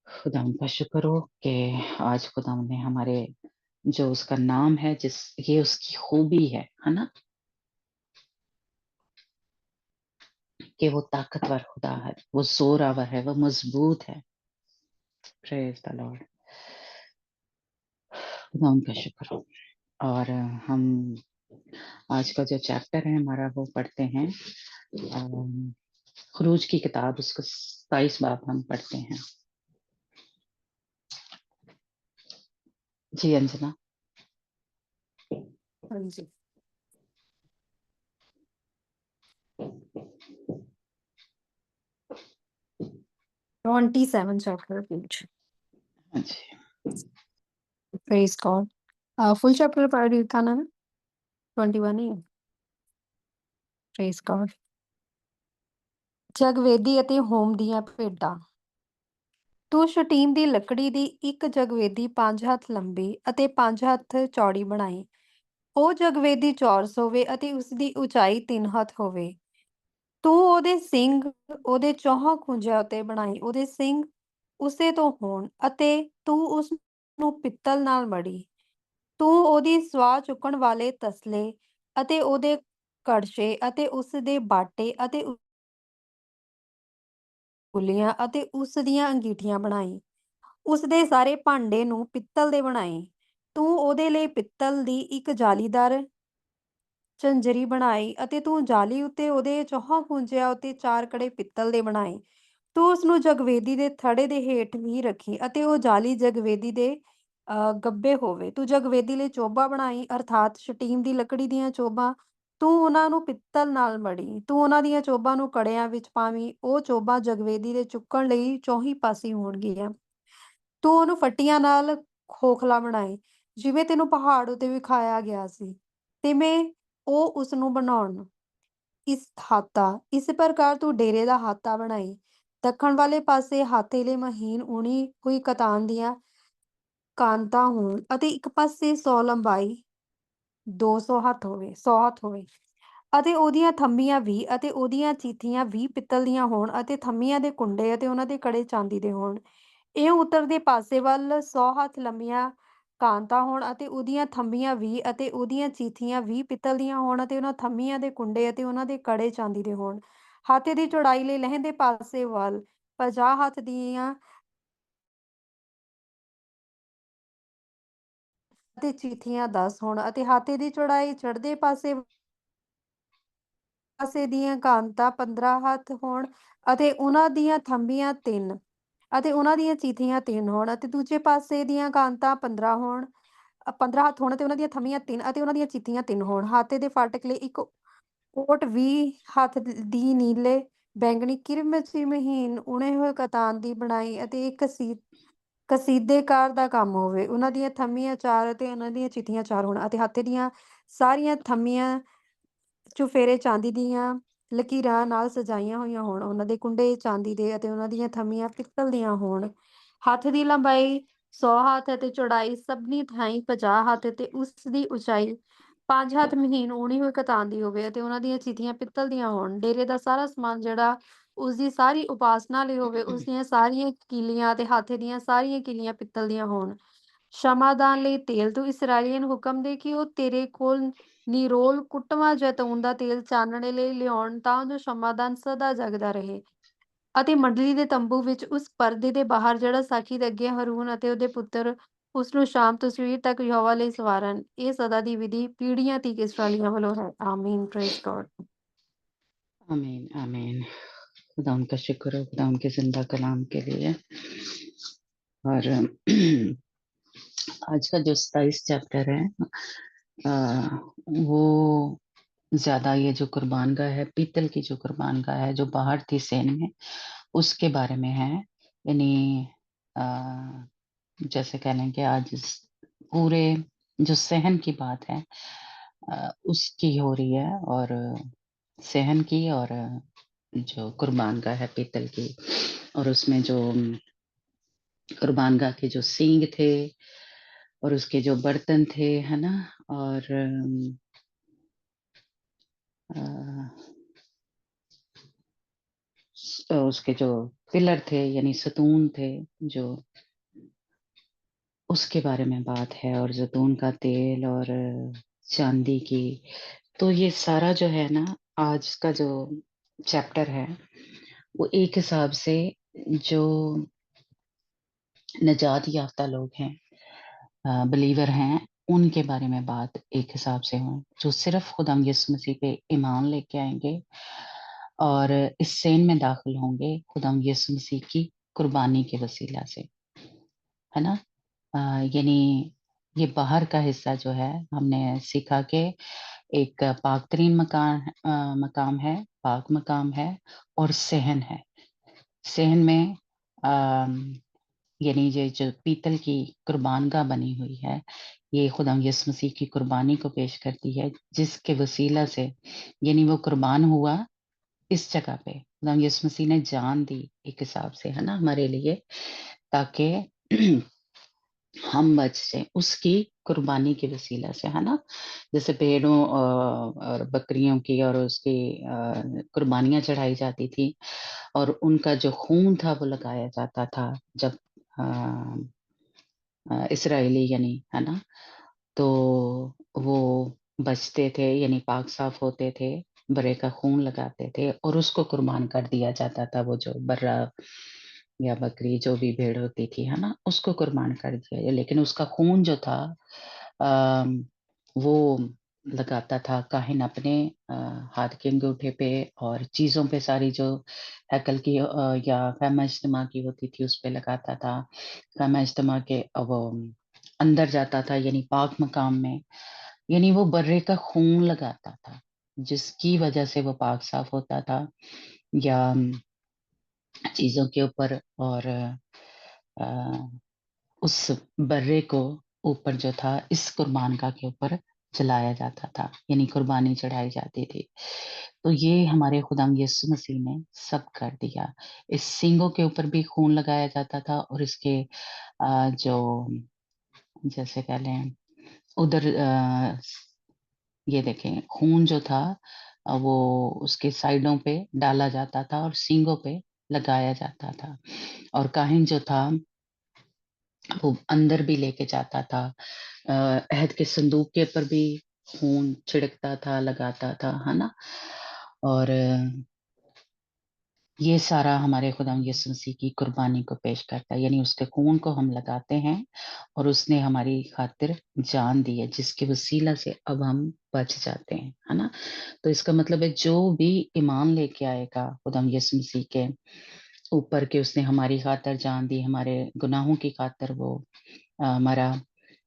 खुदावंद का शुक्र हो कि आज खुदावंद ने हमारे जो उसका नाम है जिस ये उसकी खूबी है ना? कि वो ताकतवर खुदा है, वो ज़ोर-आवर है, वो मज़बूत है। Praise the Lord. खुदावंद का शुक्र हो और हम आज का जो चैप्टर है हमारा वो पढ़ते हैं ख़ुरूज की किताब उसका 27 बाब हम पढ़ते हैं। जी, अंजना। हाँ जी। 27 चैप्टर पेज। हाँ जी। Praise God. फुल चैप्टर पढ़ था ना? 21 ही है। Praise God. ਜਗਵੇਦੀ ਅਤੇ ਹੋਮ ਦੀਆਂ ਭੇਡਾਂ। ਤੂੰ ਸ਼ਟੀਮ ਦੀ ਲੱਕੜੀ ਦੀ ਇੱਕ ਜਗਵੇਦੀ 5 ਹੱਥ ਲੰਬੀ ਅਤੇ 5 ਹੱਥ ਚੌੜੀ ਬਣਾਈ। ਉਹ ਜਗਵੇਦੀ ਚੌਰਸ ਹੋਵੇ ਅਤੇ ਉਸ ਦੀ ਉਚਾਈ 3 ਹੱਥ ਹੋਵੇ। ਤੂੰ ਉਹਦੇ ਸਿੰਗ ਉਹਦੇ ਚੌਹਾਂ ਖੁੰਝਿਆਂ ਉੱਤੇ ਬਣਾਈ। ਉਹਦੇ ਸਿੰਗ ਉਸੇ ਤੋਂ ਹੋਣ ਅਤੇ ਤੂੰ ਉਸ ਨੂੰ ਪਿੱਤਲ ਨਾਲ ਮੜੀ। ਤੂੰ ਉਹਦੀ ਸਵਾਹ ਚੁੱਕਣ ਵਾਲੇ ਤਸਲੇ ਅਤੇ ਉਹਦੇ ਕੜਛੇ ਅਤੇ ਉਸ ਦੇ ਬਾਟੇ ਅਤੇ ਉਂਗਲੀਆਂ ਅਤੇ ਉਸ ਦੀਆਂ ਅੰਗੀਠੀਆਂ ਬਣਾਈ। ਉਸ ਦੇ ਸਾਰੇ ਭਾਂਡੇ ਨੂੰ ਪਿੱਤਲ ਦੇ ਬਣਾਏ। ਤੂੰ ਉਹਦੇ ਲਈ ਪਿੱਤਲ ਦੀ ਇੱਕ ਜਾਲੀਦਾਰ ਝੰਜਰੀ ਬਣਾਈ ਅਤੇ ਤੂੰ ਜਾਲੀ ਉੱਤੇ ਉਹਦੇ ਚੌਹਾਂ ਖੂੰਜਿਆਂ ਉੱਤੇ 4 ਕੜੇ ਪਿੱਤਲ ਦੇ ਬਣਾਏ। ਤੂੰ ਉਸ ਨੂੰ ਜਗਵੇਦੀ ਦੇ ਥੜੇ ਦੇ ਹੇਠ ਵੀ ਰੱਖੀ ਅਤੇ ਉਹ ਜਾਲੀ ਜਗਵੇਦੀ ਦੇ ਗੱਬੇ ਹੋਵੇ। ਤੂੰ ਜਗਵੇਦੀ ਲਈ ਚੋਬਾ ਬਣਾਈ ਅਰਥਾਤ ਸ਼ਟੀਮ ਦੀ ਲੱਕੜੀ ਦੀਆਂ ਚੋਬਾਂ। ਤੂੰ ਉਹਨਾਂ ਨੂੰ ਪਿੱਤਲ ਨਾਲ ਮੜੀ। ਤੂੰ ਉਹਨਾਂ ਦੀਆਂ ਚੋਬਾਂ ਨੂੰ ਕੜਿਆਂ ਵਿੱਚ ਪਾਵੀਂ। ਉਹ ਚੋਬਾਂ ਜਗਵੇਦੀ ਦੇ ਚੁੱਕਣ ਲਈ ਚੌਹੀਂ ਪਾਸੇ ਹੋਣਗੀਆਂ। ਤੂੰ ਉਹਨੂੰ ਫੱਟੀਆਂ ਨਾਲ ਖੋਖਲਾ ਬਣਾਏ ਜਿਵੇਂ ਤੈਨੂੰ ਪਹਾੜ ਉੱਤੇ ਵਿਖਾਇਆ ਗਿਆ ਸੀ ਤਿਵੇਂ ਉਹ ਉਸ ਨੂੰ ਬਣਾਉਣ। ਇਸ ਪ੍ਰਕਾਰ ਤੂੰ ਡੇਰੇ ਦਾ ਹਾਤਾ ਬਣਾਈ। ਦੱਖਣ ਵਾਲੇ ਪਾਸੇ ਹਾਥੇ ਲਈ ਮਹੀਨ ਉਣੀ ਹੋਈ ਕਤਾਨ ਦੀਆਂ ਕਾਂਤਾਂ ਹੋਣ ਅਤੇ ਇੱਕ ਪਾਸੇ 100 ਲੰਬਾਈ 200 ਹੱਥ ਹੋਵੇ 100 ਹੱਥ ਹੋਵੇ ਅਤੇ ਉਹਦੀਆਂ ਥੰਮੀਆਂ 20 ਅਤੇ ਉਹਦੀਆਂ ਚੀਥੀਆਂ 20 ਪਿੱਤਲ ਦੀਆਂ ਹੋਣ ਅਤੇ ਥੰਮੀਆਂ ਦੇ ਕੁੰਡੇ ਅਤੇ ਉਹਨਾਂ ਦੇ ਕੜੇ ਚਾਂਦੀ ਦੇ ਹੋਣ। ਇਹ ਉੱਤਰ ਦੇ ਪਾਸੇ ਵੱਲ 100 ਹੱਥ ਲੰਮੀਆਂ ਕਾਂਤਾਂ ਹੋਣ ਅਤੇ ਉਹਦੀਆਂ ਥੰਮੀਆਂ 20 ਅਤੇ ਉਹਦੀਆਂ ਚੀਥੀਆਂ 20 ਪਿੱਤਲ ਦੀਆਂ ਹੋਣ ਅਤੇ ਉਹਨਾਂ ਥੰਮੀਆਂ ਦੇ ਕੁੰਡੇ ਅਤੇ ਉਹਨਾਂ ਦੇ ਕੜੇ ਚਾਂਦੀ ਦੇ ਹੋਣ। ਹਾਥੇ ਦੀ ਚੌੜਾਈ ਲਈ ਲਹਿੰਦੇ ਪਾਸੇ ਵੱਲ 50 ਹੱਥ ਦੀਆਂ ਅਤੇ ਚੀਥੀਆਂ 10 ਹੋਣ ਅਤੇ ਹਾਥੇ ਦੀ ਚੌੜਾਈ ਚੜ੍ਹਦੇ ਪਾਸੇ ਦੀਆਂ ਕਾਂਤਾਂ 15 ਹੱਥ ਹੋਣ ਅਤੇ ਉਹਨਾਂ ਦੀਆਂ ਥੰਮੀਆਂ 3 ਅਤੇ ਉਹਨਾਂ ਦੀਆਂ ਚੀਥੀਆਂ 3 ਹੋਣ ਅਤੇ ਦੂਜੇ ਪਾਸੇ ਦੀਆਂ ਕਾਂਤਾਂ 15 ਹੱਥ ਹੋਣ ਅਤੇ ਉਹਨਾਂ ਦੀਆਂ ਥੰਮੀਆਂ 3 ਅਤੇ ਉਹਨਾਂ ਦੀਆਂ ਚੀਥੀਆਂ 3 ਹੋਣ। ਹਾਥੇ ਦੇ ਫਾਟਕ ਲਈ ਇੱਕ ਓਟ 20 ਹੱਥ ਦੀ ਨੀਲੇ ਬੈਂਗਣੀ ਕਿਰਮਚੀ ਮਹੀਨ ਉਣੇ ਹੋਏ ਕਤਾਨ ਦੀ ਬਣਾਈ ਅਤੇ ਇੱਕ ਕਸੀਦੇਕਾਰ ਦਾ ਕੰਮ ਹੋਵੇ। ਉਹਨਾਂ ਦੀਆਂ ਥੰਮੀਆਂ 4 ਅਤੇ ਉਹਨਾਂ ਦੀਆਂ ਚੀਥੀਆਂ 4 ਹੋਣ ਅਤੇ ਹਾਥੇ ਦੀਆਂ ਸਾਰੀਆਂ ਥੰਮੀਆਂ ਚੁਫੇਰੇ ਚਾਂਦੀ ਦੀਆਂ ਲਕੀਰਾਂ ਨਾਲ ਸਜਾਈਆਂ ਹੋਈਆਂ ਹੋਣ। ਉਹਨਾਂ ਦੇ ਕੁੰਡੇ ਚਾਂਦੀ ਦੇ ਅਤੇ ਉਹਨਾਂ ਦੀਆਂ ਥੰਮੀਆਂ ਪਿੱਤਲ ਦੀਆਂ ਹੋਣ। ਹੱਥ ਦੀ ਲੰਬਾਈ 100 ਹੱਥ ਅਤੇ ਚੌੜਾਈ ਸਭਨੀ ਥਾਈਂ 50 ਹੱਥ ਅਤੇ ਉਸ ਦੀ ਉਚਾਈ 5 ਹੱਥ ਮਹੀਨ ਉਣੀ ਹੋਈ ਕਤਾਨ ਦੀ ਹੋਵੇ ਅਤੇ ਉਹਨਾਂ ਦੀਆਂ ਚੀਥੀਆਂ ਪਿੱਤਲ ਦੀਆਂ ਹੋਣ। ਡੇਰੇ ਦਾ ਸਾਰਾ ਸਮਾਨ ਜਿਹੜਾ ਉਸਦੀ ਸਾਰੀ ਉਪਾਸਨਾ ਲਈ ਹੋਵੇ ਉਸ ਦੀਆਂ ਸਾਰੀਆਂ ਕੀਲੀਆਂ ਅਤੇ ਹਾਥੇ ਦੀਆਂ ਸਾਰੀਆਂ ਕੀਲੀਆਂ ਪਿੱਤਲ ਦੀਆਂ ਹੋਣ। ਸ਼ਮਾਦਾਨ ਲਈ ਤੇਲ ਤੂੰ ਇਸਰਾਏਲੀਆਂ ਨੂੰ ਹੁਕਮ ਦੇ ਕਿ ਉਹ ਤੇਰੇ ਕੋਲ ਨਿਰੋਲ ਕੁੱਟਵਾਂ ਜੈਤੂਨ ਦਾ ਤੇਲ ਚਾਨਣੇ ਲਈ ਲਿਆਉਣ ਤਾਂ ਜੋ ਸਮਾਧਾਨ ਸਦਾ ਜਗਦਾ ਰਹੇ। ਅਤੇ ਮੰਡਲੀ ਦੇ ਤੰਬੂ ਵਿੱਚ ਉਸ ਪਰਦੇ ਦੇ ਬਾਹਰ ਜਿਹੜਾ ਸਾਖੀ ਦੇ ਅੱਗੇ ਹਾਰੂਨ ਅਤੇ ਉਹਦੇ ਪੁੱਤਰ ਉਸ ਨੂੰ ਸ਼ਾਮ ਤੋਂ ਸਵੇਰ ਤੱਕ ਯਹੋਵਾ ਲਈ ਸਵਾਰਨ। ਇਹ ਸਦਾ ਦੀ ਵਿਧੀ ਪੀੜ੍ਹੀਆਂ ਤੀਕ ਇਸਰਾਏਲੀਆਂ ਵੱਲੋਂ ਹੈ। ਆਮੀਨ। Praise God. आमीन आमीन। खुदा उनका शुक्र हो, खुदा उनके जिंदा कलाम के लिए। और आज का जो 27 चैप्टर है वो ज्यादा ये जो कुर्बान गाह है, पीतल की जो कुर्बान गाह है जो बाहर थी सेन में, उसके बारे में है। यानी जैसे कह लें कि आज पूरे जो सहन की बात है उसकी हो रही है, और सहन की और जो कुर्बान गाह है पीतल की, और उसमें जो कुर्बान गाह के जो सींग थे और उसके जो बर्तन थे, है ना, और उसके जो पिलर थे यानी सतून थे, जो उसके बारे में बात है, और जैतून का तेल और चांदी की। तो ये सारा जो है ना आज का जो चैप्टर है वो एक हिसाब से जो नजात याफ्ता लोग हैं, बिलीवर हैं, उनके बारे में बात एक हिसाब से हो, जो सिर्फ खुदाम यीशु मसीह पे ईमान लेके आएंगे और इस सेन में दाखिल होंगे खुदाम यीशु मसीह की कुर्बानी के वसीला से, है ना। यानी ये बाहर का हिस्सा जो है हमने सीखा कि एक पाकतरीन मकाम है, पाक मकाम है, और सहन है। सहन में यानी ये जो पीतल की कुर्बानगाह बनी हुई है, ये खुदाम यीशु मसीह की कुर्बानी को पेश करती है, जिसके वसीला से यानी वो कुर्बान हुआ इस जगह पे, खुदाम यीशु मसीह ने जान दी एक हिसाब से, है ना, हमारे लिए, ताकि हम बच जाए उसकी कुर्बानी के वसीला से, है ना। जैसे भेड़ों और बकरियों की और उसकी कुर्बानियां चढ़ाई जाती थी, और उनका जो खून था वो लगाया जाता था जब इसराइली यानी, है ना, तो वो बचते थे, यानी पाक साफ होते थे, बर्रे का खून लगाते थे और उसको कुर्बान कर दिया जाता था। वो जो बर्रा या बकरी जो भी भेड़ होती थी, है ना, उसको कुर्बान कर दिया जाए, लेकिन उसका खून जो था वो लगाता था काहिन अपने हाथ के अंगूठे पे और चीजों पे, सारी जो हैकल की या खैमा इज्तिमा की होती थी उस पे लगाता था। खैमा इज्तिमा के वो अंदर जाता था यानी पाक मकाम में, यानी वो बर्रे का खून लगाता था, जिसकी वजह से वो पाक साफ होता था या चीजों के ऊपर, और उस बर्रे को ऊपर जो था इस कुर्बानगाह के ऊपर जलाया जाता था, यानी कुर्बानी चढ़ाई जाती थी। तो ये हमारे खुदाम यीशु मसीह ने सब कर दिया। इस सींगों के ऊपर भी खून लगाया जाता था, और इसके जो जैसे कह लें उधर ये देखें खून जो था वो उसके साइडों पे डाला जाता था और सींगों पे लगाया जाता था, और काहिन जो था वो अंदर भी लेके जाता था। अहद के संदूक के ऊपर भी खून छिड़कता था, लगाता था, है ना। और ये सारा हमारे खुदाम यीशु मसीह की कुर्बानी को पेश करता है, यानी उसके खून को हम लगाते हैं और उसने हमारी खातिर जान दी है, जिसके वसीला से अब हम बच जाते हैं, है ना। तो इसका मतलब है जो भी ईमान लेके आएगा खुदाम यीशु मसीह के ऊपर के, उसने हमारी खातिर जान दी, हमारे गुनाहों की खातिर वो मरा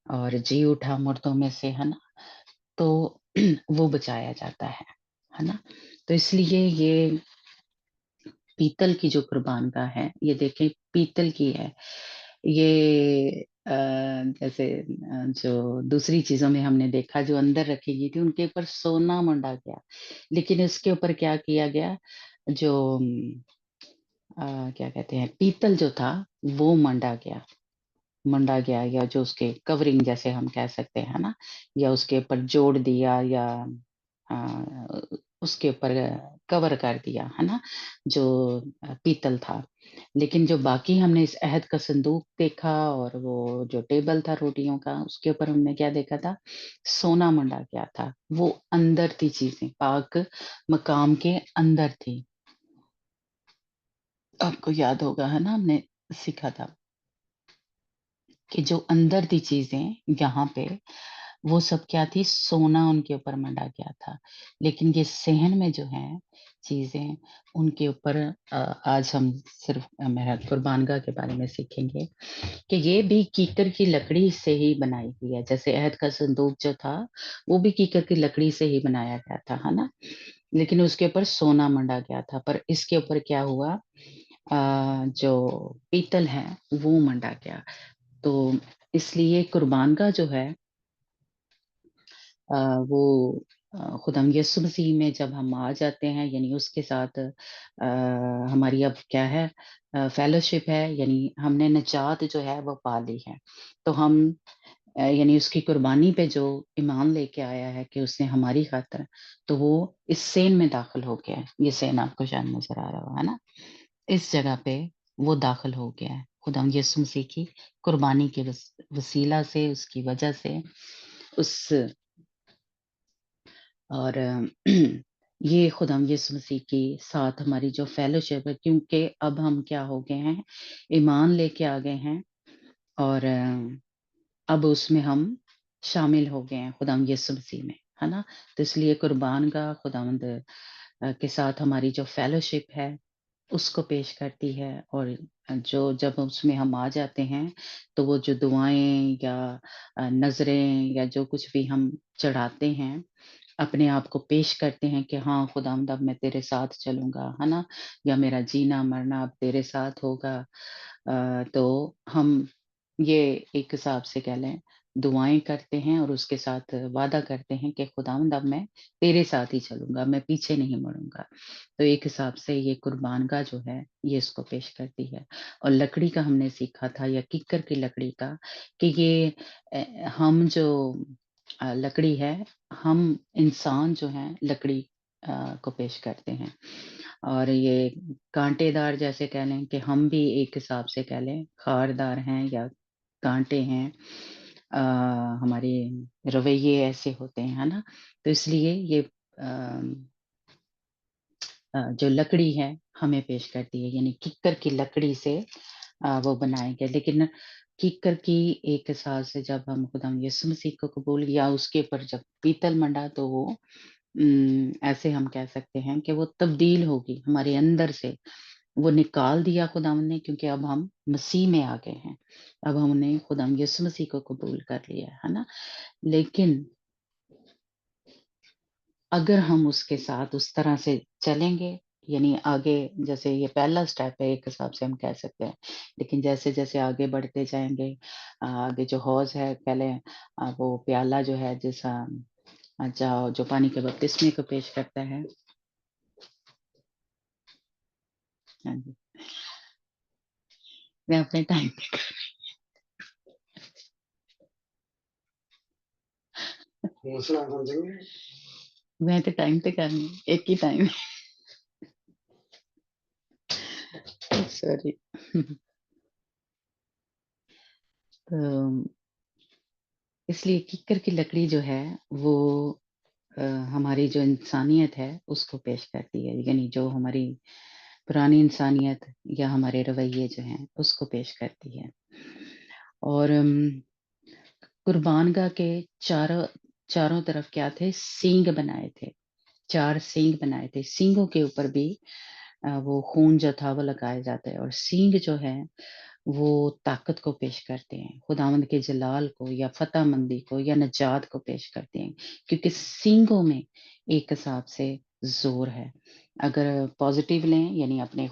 और जी उठा मुर्दों में से, है ना, तो वो बचाया जाता है ना। तो इसलिए ये पीतल की जो कुर्बानगाह है, ये देखें पीतल की है। ये जैसे जो दूसरी चीजों में हमने देखा जो अंदर रखी गई थी उनके ऊपर सोना मंडा गया, लेकिन इसके ऊपर क्या किया गया, जो क्या कहते हैं पीतल जो था वो मंडा गया, या जो उसके कवरिंग जैसे हम कह सकते हैं ना, या उसके ऊपर जोड़ दिया, या उसके ऊपर कवर कर दिया, है ना, जो पीतल था। लेकिन जो बाकी हमने इस अहद का संदूक देखा और वो जो टेबल था रोटियों का, उसके ऊपर हमने क्या देखा था? सोना मंडा गया था। वो अंदर थी चीज़ें, पाक मकाम के अंदर थी। आपको याद होगा, है ना? हमने सीखा था कि जो अंदर थी चीज़ें यहाँ पे, वो सब क्या थी? सोना उनके ऊपर मंडा गया था। लेकिन ये सहन में जो है चीज़ें, उनके ऊपर आज हम सिर्फ़ मेरा कुर्बानगाह के बारे में सीखेंगे कि ये भी कीकर की लकड़ी से ही बनाई हुई है। जैसे अहद का संदूक जो था, वो भी कीकर की लकड़ी से ही बनाया गया था, है ना? लेकिन उसके ऊपर सोना मंडा गया था, पर इसके ऊपर क्या हुआ? जो पीतल है, वो मंडा गया। तो इसलिए कुर्बानगाह जो है, वो खुदावंद यीशु मसीह में जब हम आ जाते हैं, यानी उसके साथ हमारी अब क्या है? फेलोशिप है, यानी हमने निजात जो है वो पा ली है। तो हम यानी उसकी कुर्बानी पे जो ईमान लेके आया है कि उसने हमारी खातिर, तो वो इस सेन में दाखिल हो गया है। ये सेन आपको शायद नज़र आ रहा हो, है ना? इस जगह पे वो दाखिल हो गया है। खुदावंद यीशु मसीह की कुर्बानी के वसीला से, उसकी वजह से, उस और ये खुदावंद यीशु मसीह के साथ हमारी जो फेलोशिप है, क्योंकि अब हम क्या हो गए हैं? ईमान लेके आ गए हैं और अब उसमें हम शामिल हो गए हैं खुदावंद यीशु मसीह में, है ना? तो इसलिए कुर्बानगाह खुदावंद के साथ हमारी जो फेलोशिप है, उसको पेश करती है। और जो जब उसमें हम आ जाते हैं, तो वो जो दुआएँ या नज़रें या जो कुछ भी हम चढ़ाते हैं, अपने आप को पेश करते हैं कि हाँ खुदावंद, अब मैं तेरे साथ चलूँगा, है ना? या मेरा जीना-मरना अब तेरे साथ होगा। तो हम ये एक हिसाब से कह लें दुआएँ करते हैं और उसके साथ वादा करते हैं कि खुदावंद, अब मैं तेरे साथ ही चलूँगा, मैं पीछे नहीं मुड़ूँगा। तो एक हिसाब से ये कुर्बानगाह जो है, ये इसको पेश करती है। और लकड़ी का हमने सीखा था, या किक्कर की लकड़ी का, कि ये हम जो लकड़ी है, हम इंसान जो हैं लकड़ी को पेश करते हैं। और ये कांटेदार, जैसे कह लें कि हम भी एक हिसाब से कह लें खारदार हैं या कांटे हैं। अ, हमारे रवैये ऐसे होते हैं, है ना? तो इसलिए ये जो लकड़ी है हमें पेश करती है, यानी किक्कर की लकड़ी से वो बनाए गए। लेकिन किक्कर की एक हिसाब से जब हम खुदावंद यीशु मसीह को कबूल किया, उसके ऊपर जब पीतल मंडा, तो वो ऐसे हम कह सकते हैं कि वो तब्दील होगी हमारे अंदर से। वो निकाल दिया खुदावंद ने, क्योंकि अब हम मसीह में आ गए हैं। अब हमने खुदावंद यीशु मसीह को कबूल कर लिया है ना? लेकिन अगर हम उसके साथ उस तरह से चलेंगे, यानी आगे, जैसे ये पहला स्टेप है एक हिसाब से हम कह सकते हैं। लेकिन जैसे-जैसे आगे बढ़ते जाएँगे, आगे जो हौज़ है, पहले वो प्याला जो है, जैसा जो पानी के बपतिस्मे को पेश करता है। हाँ जी, मैं अपने टाइम पे मैं तो टाइम पे कर रही हूँ, एक ही टाइम है। सॉरी। तो इसलिए किक्कर की लकड़ी जो है, वो अ, हमारी जो इंसानियत है उसको पेश करती है, यानी जो हमारी पुरानी इंसानियत या हमारे रवैये जो हैं उसको पेश करती है। और कुर्बानगाह के चारों चारों तरफ क्या थे? सींग बनाए थे, 4 सींग बनाए थे। सींगों के ऊपर भी वो खून जो था वो लगाया जाता है, और सींग जो है वो ताकत को पेश करते हैं, खुदावंद के जलाल को या फ़तहमंदी को या निजात को पेश करते हैं, क्योंकि सींगों में एक हिसाब से ज़ोर है। अगर पॉज़िटिव लें, यानी अपने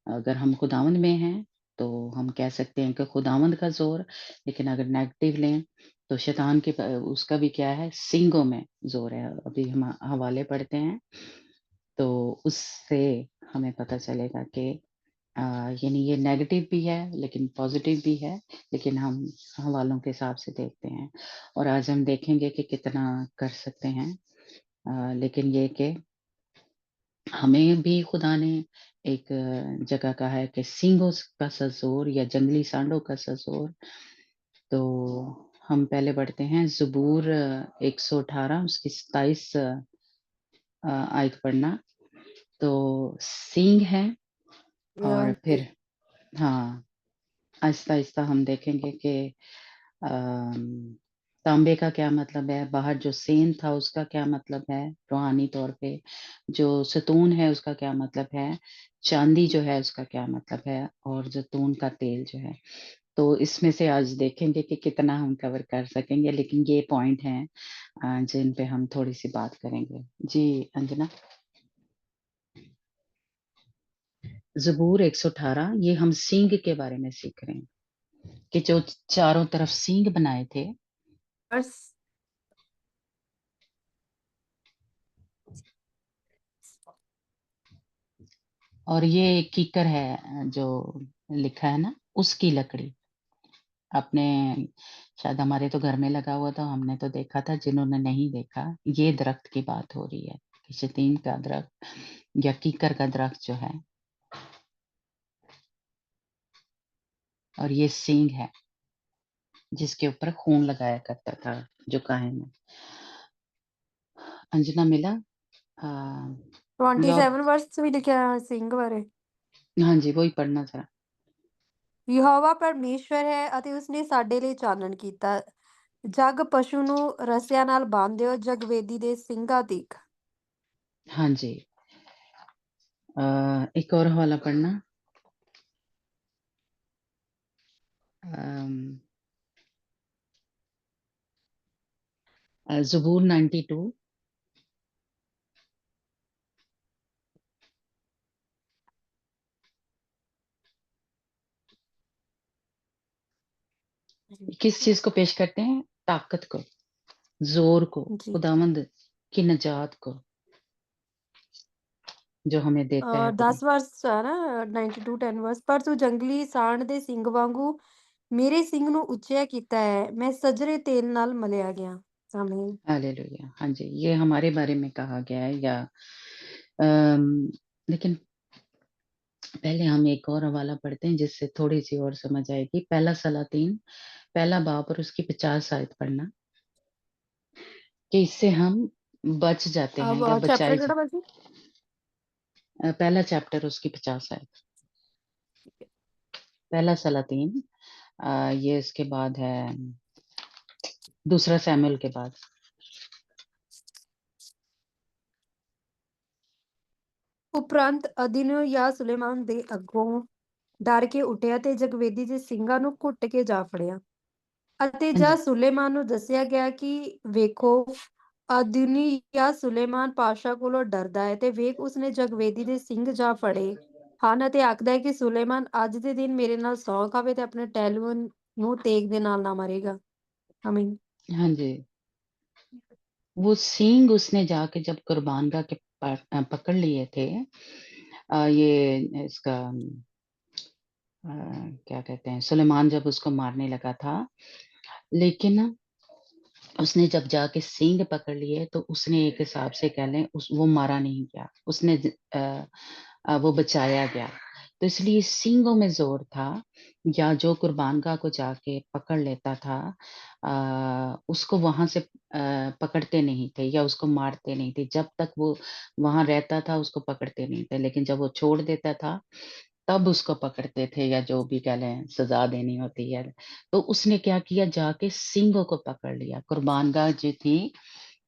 अगर हम खुदावंद में हैं, तो हम कह सकते हैं कि खुदावंद का ज़ोर। लेकिन अगर नेगेटिव लें, तो शैतान के उसका भी क्या है? सींगों में ज़ोर है। अभी हम हवाले पढ़ते हैं, तो उससे हमें पता चलेगा कि अ, यानी ये नेगेटिव भी है लेकिन पॉजिटिव भी है, लेकिन हम हवालों के हिसाब से देखते हैं। और आज हम देखेंगे कि कितना कर सकते हैं। लेकिन ये कि हमें भी खुदा ने एक जगह कहा है कि सींगों का सा ज़ोर या जंगली सांडों का सा ज़ोर। तो हम पहले पढ़ते हैं ज़बूर 118 उसकी 27 आयत पढ़ना। तो सींग है या और फिर हाँ, आहिस्ता-आहिस्ता हम देखेंगे कि अम, तांबे का क्या मतलब है, बाहर जो सेंध था उसका क्या मतलब है रूहानी तौर पे, जो सतून है उसका क्या मतलब है, चांदी जो है उसका क्या मतलब है और ज़ैतून का तेल जो है। तो इसमें से आज देखेंगे कि कितना हम कवर कर सकेंगे, लेकिन ये पॉइंट हैं जिन पे हम थोड़ी-सी बात करेंगे। जी, अंजना? ज़बूर 118 ये हम सींग के बारे में सीख रहे हैं, कि जो चारों तरफ सींग बनाए थे। बस और ये कीकर है जो लिखा है ना, उसकी लकड़ी। आपने शायद हमारे तो घर में लगा हुआ था, हमने तो देखा था, जिन्होंने नहीं देखा, ये दरख्त की बात हो रही है कि शतीम का दरख्त या कीकर का दरख्त जो है और ये सींग है, जिसके ऊपर खून लगाया करता था जो काहिन है। अंजना मिला? अ, लॉर्ड 27 वर्ष ਵੀ ਲਿਖਿਆ ਸਿੰਘ ਬਾਰੇ। हाँ जी, वही पढ़ना ज़रा। ਯਹੋਵਾ ਪਰਮੇਸ਼ਵਰ ਹੈ ਅਤੇ ਉਸਨੇ ਸਾਡੇ ਲਈ ਚਾਨਣ ਕੀਤਾ। ਜਗ ਪਸ਼ੂ ਨੂੰ ਰੱਸਿਆਂ ਨਾਲ ਬੰਨ੍ਹ ਦਿਓ, ਜਗ ਵੇਦੀ ਦੇ ਸਿੰਗਾਂ ਤੀਕ। हाँ जी। एक और हवाला पढ़ना। अम, ज़बूर 92 किस चीज़ को पेश करते हैं? ताकत को, ज़ोर को, जी। खुदावंद की निजात को, जो हमें देता है खुदा। 10 वर्ष ਹੈ ਨਾ 92 10 वर्ष ਪਰ ਤੂੰ ਜੰਗਲੀ ਸਾਂਡ ਦੇ ਸਿੰਗ ਵਾਂਗੂ ਮੇਰੇ ਸਿੰਗ ਨੂੰ ਉੱਚਿਆ ਕੀਤਾ ਹੈ। ਮੈਂ ਸਜਰੇ ਤੇਲ ਨਾਲ ਮਲਿਆ ਗਿਆ। ਆਮੀਨ। हालेलुया! हाँ जी, ये हमारे बारे में कहा गया है या अम, लेकिन पहले हम एक और हवाला पढ़ते हैं जिससे थोड़ी-सी और समझ आएगी। पहला सलातीन, पहला बाब और उसकी 50 आयत पढ़ना, कि इससे हम बच जाते हैं अब या चैप्टर बचाए जा ਕਿਹੜਾ ਬਾਜੀ? पहला चैप्टर उसकी 50 आयत। पहला सलातीन ये इसके बाद है दूसरा सैमुएल के बाद। ਉਪਰੰਤ ਅਦਿਨਯਾ ਸੁਲੇਮਾਨ ਦੇ ਅੱਗੋਂ ਡਰ ਕੇ ਉੱਠਿਆ ਤੇ ਜਗਵੇਦੀ ਦੇ ਸਿੰਘਾਂ ਨੂੰ ਘੁੱਟ ਕੇ ਜਾ ਫੜਿਆ। ਅਤੇ हाँ ਜਦ जी, ਸੁਲੇਮਾਨ ਨੂੰ ਦੱਸਿਆ ਗਿਆ ਕਿ ਵੇਖੋ ਅਦੁਨੀਯਾ ਸੁਲੇਮਾਨ ਪਾਤਸ਼ਾਹ ਕੋਲੋਂ ਡਰਦਾ ਹੈ ਤੇ ਵੇਖ ਉਸਨੇ ਜਗਵੇਦੀ ਦੇ ਸਿੰਘ ਜਾ ਫੜੇ ਹਨ ਅਤੇ ਆਖਦਾ ਹੈ ਕਿ ਸੁਲੇਮਾਨ ਅੱਜ ਦੇ ਦਿਨ ਮੇਰੇ ਨਾਲ ਸਹੁੰ ਖਾਵੇ ਤੇ ਆਪਣੇ ਟਹਿਲੂਆਂ ਨੂੰ ਤੇਗ ਦੇ ਨਾਲ ਨਾ ਮਾਰੇਗਾ। ਆਮੀਨ। हाँ जी। वो सींग उसने जाके जब कुर्बानगाह के पकड़ लिए थे ये इसका क्या कहते हैं सुलेमान जब उसको मारने लगा था, लेकिन उसने जब जाके सींग पकड़ लिए तो उसने एक हिसाब से कह लें उस वो मारा नहीं गया, उसने वो बचाया गया। तो इसलिए सींगों में ज़ोर था या जो कुर्बानगाह को जाके पकड़ लेता था उसको वहाँ से पकड़ते नहीं थे या उसको मारते नहीं थे। जब तक वो वहाँ रहता था उसको पकड़ते नहीं थे, लेकिन जब वो छोड़ देता था तब उसको पकड़ते थे या जो भी कह लें सज़ा देनी होती है। तो उसने क्या किया जाके सींगों को पकड़ लिया। कुर्बानगाह जो थी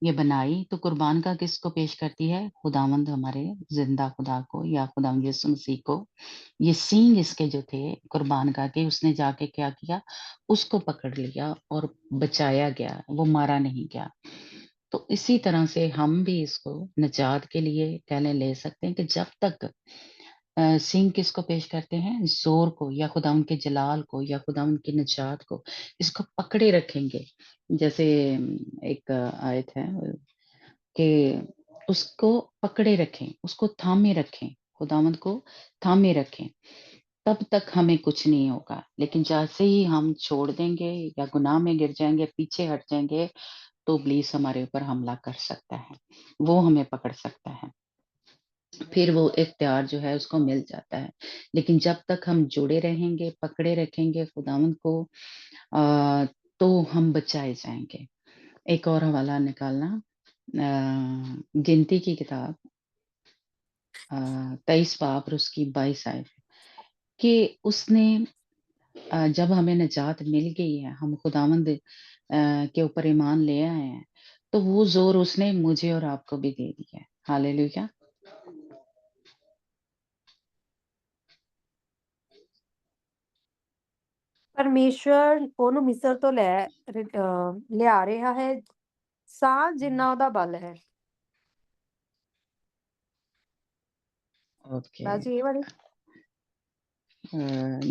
ये बनाई तो कुर्बानगाह किसको पेश करती है? खुदावंद हमारे ज़िंदा खुदा को या खुदावंद यीशु मसीह को। ये सींग इसके जो थे कुर्बानगाह के उसने जाके क्या किया? उसको पकड़ लिया और बचाया गया, वो मारा नहीं गया। तो इसी तरह से हम भी इसको निजात के लिए कह लें ले सकते हैं कि जब तक सींग किसको पेश करते हैं? ज़ोर को या खुदावंद के जलाल को या खुदावंद की निजात को, इसको पकड़े रखेंगे। जैसे एक आयत है कि उसको पकड़े रखें, उसको थामे रखें, खुदावंद को थामे रखें, तब तक हमें कुछ नहीं होगा। लेकिन जैसे ही हम छोड़ देंगे या गुनाह में गिर जाएँगे, पीछे हट जाएँगे, तो इब्लीस हमारे ऊपर हमला कर सकता है। वो हमें पकड़ सकता है। फिर वो इख्तियार जो है उसको मिल जाता है। लेकिन जब तक हम जुड़े रहेंगे, पकड़े रखेंगे खुदावंद को, तो हम बचाए जाएँगे। एक और हवाला निकालना, गिनती की किताब 23 बाब और उसकी 22 आयत, कि उसने जब हमें निजात मिल गई है, हम खुदावंद के ऊपर ईमान ले आए हैं, तो वो ज़ोर उसने मुझे और आपको भी दे दिया है। हालेलुया! ਪਰਮੇਸ਼ਵਰ ਉਹਨੂੰ ਮਿਸਰ ਤੋਂ ਲਿਆ ਰਿਹਾ ਹੈ, ਸਾਹ ਜਿੰਨਾ ਉਹਦਾ ਬਲ ਹੈ। ओके। ਬਾਜੀ ਇਹ ਵਾਲੀ।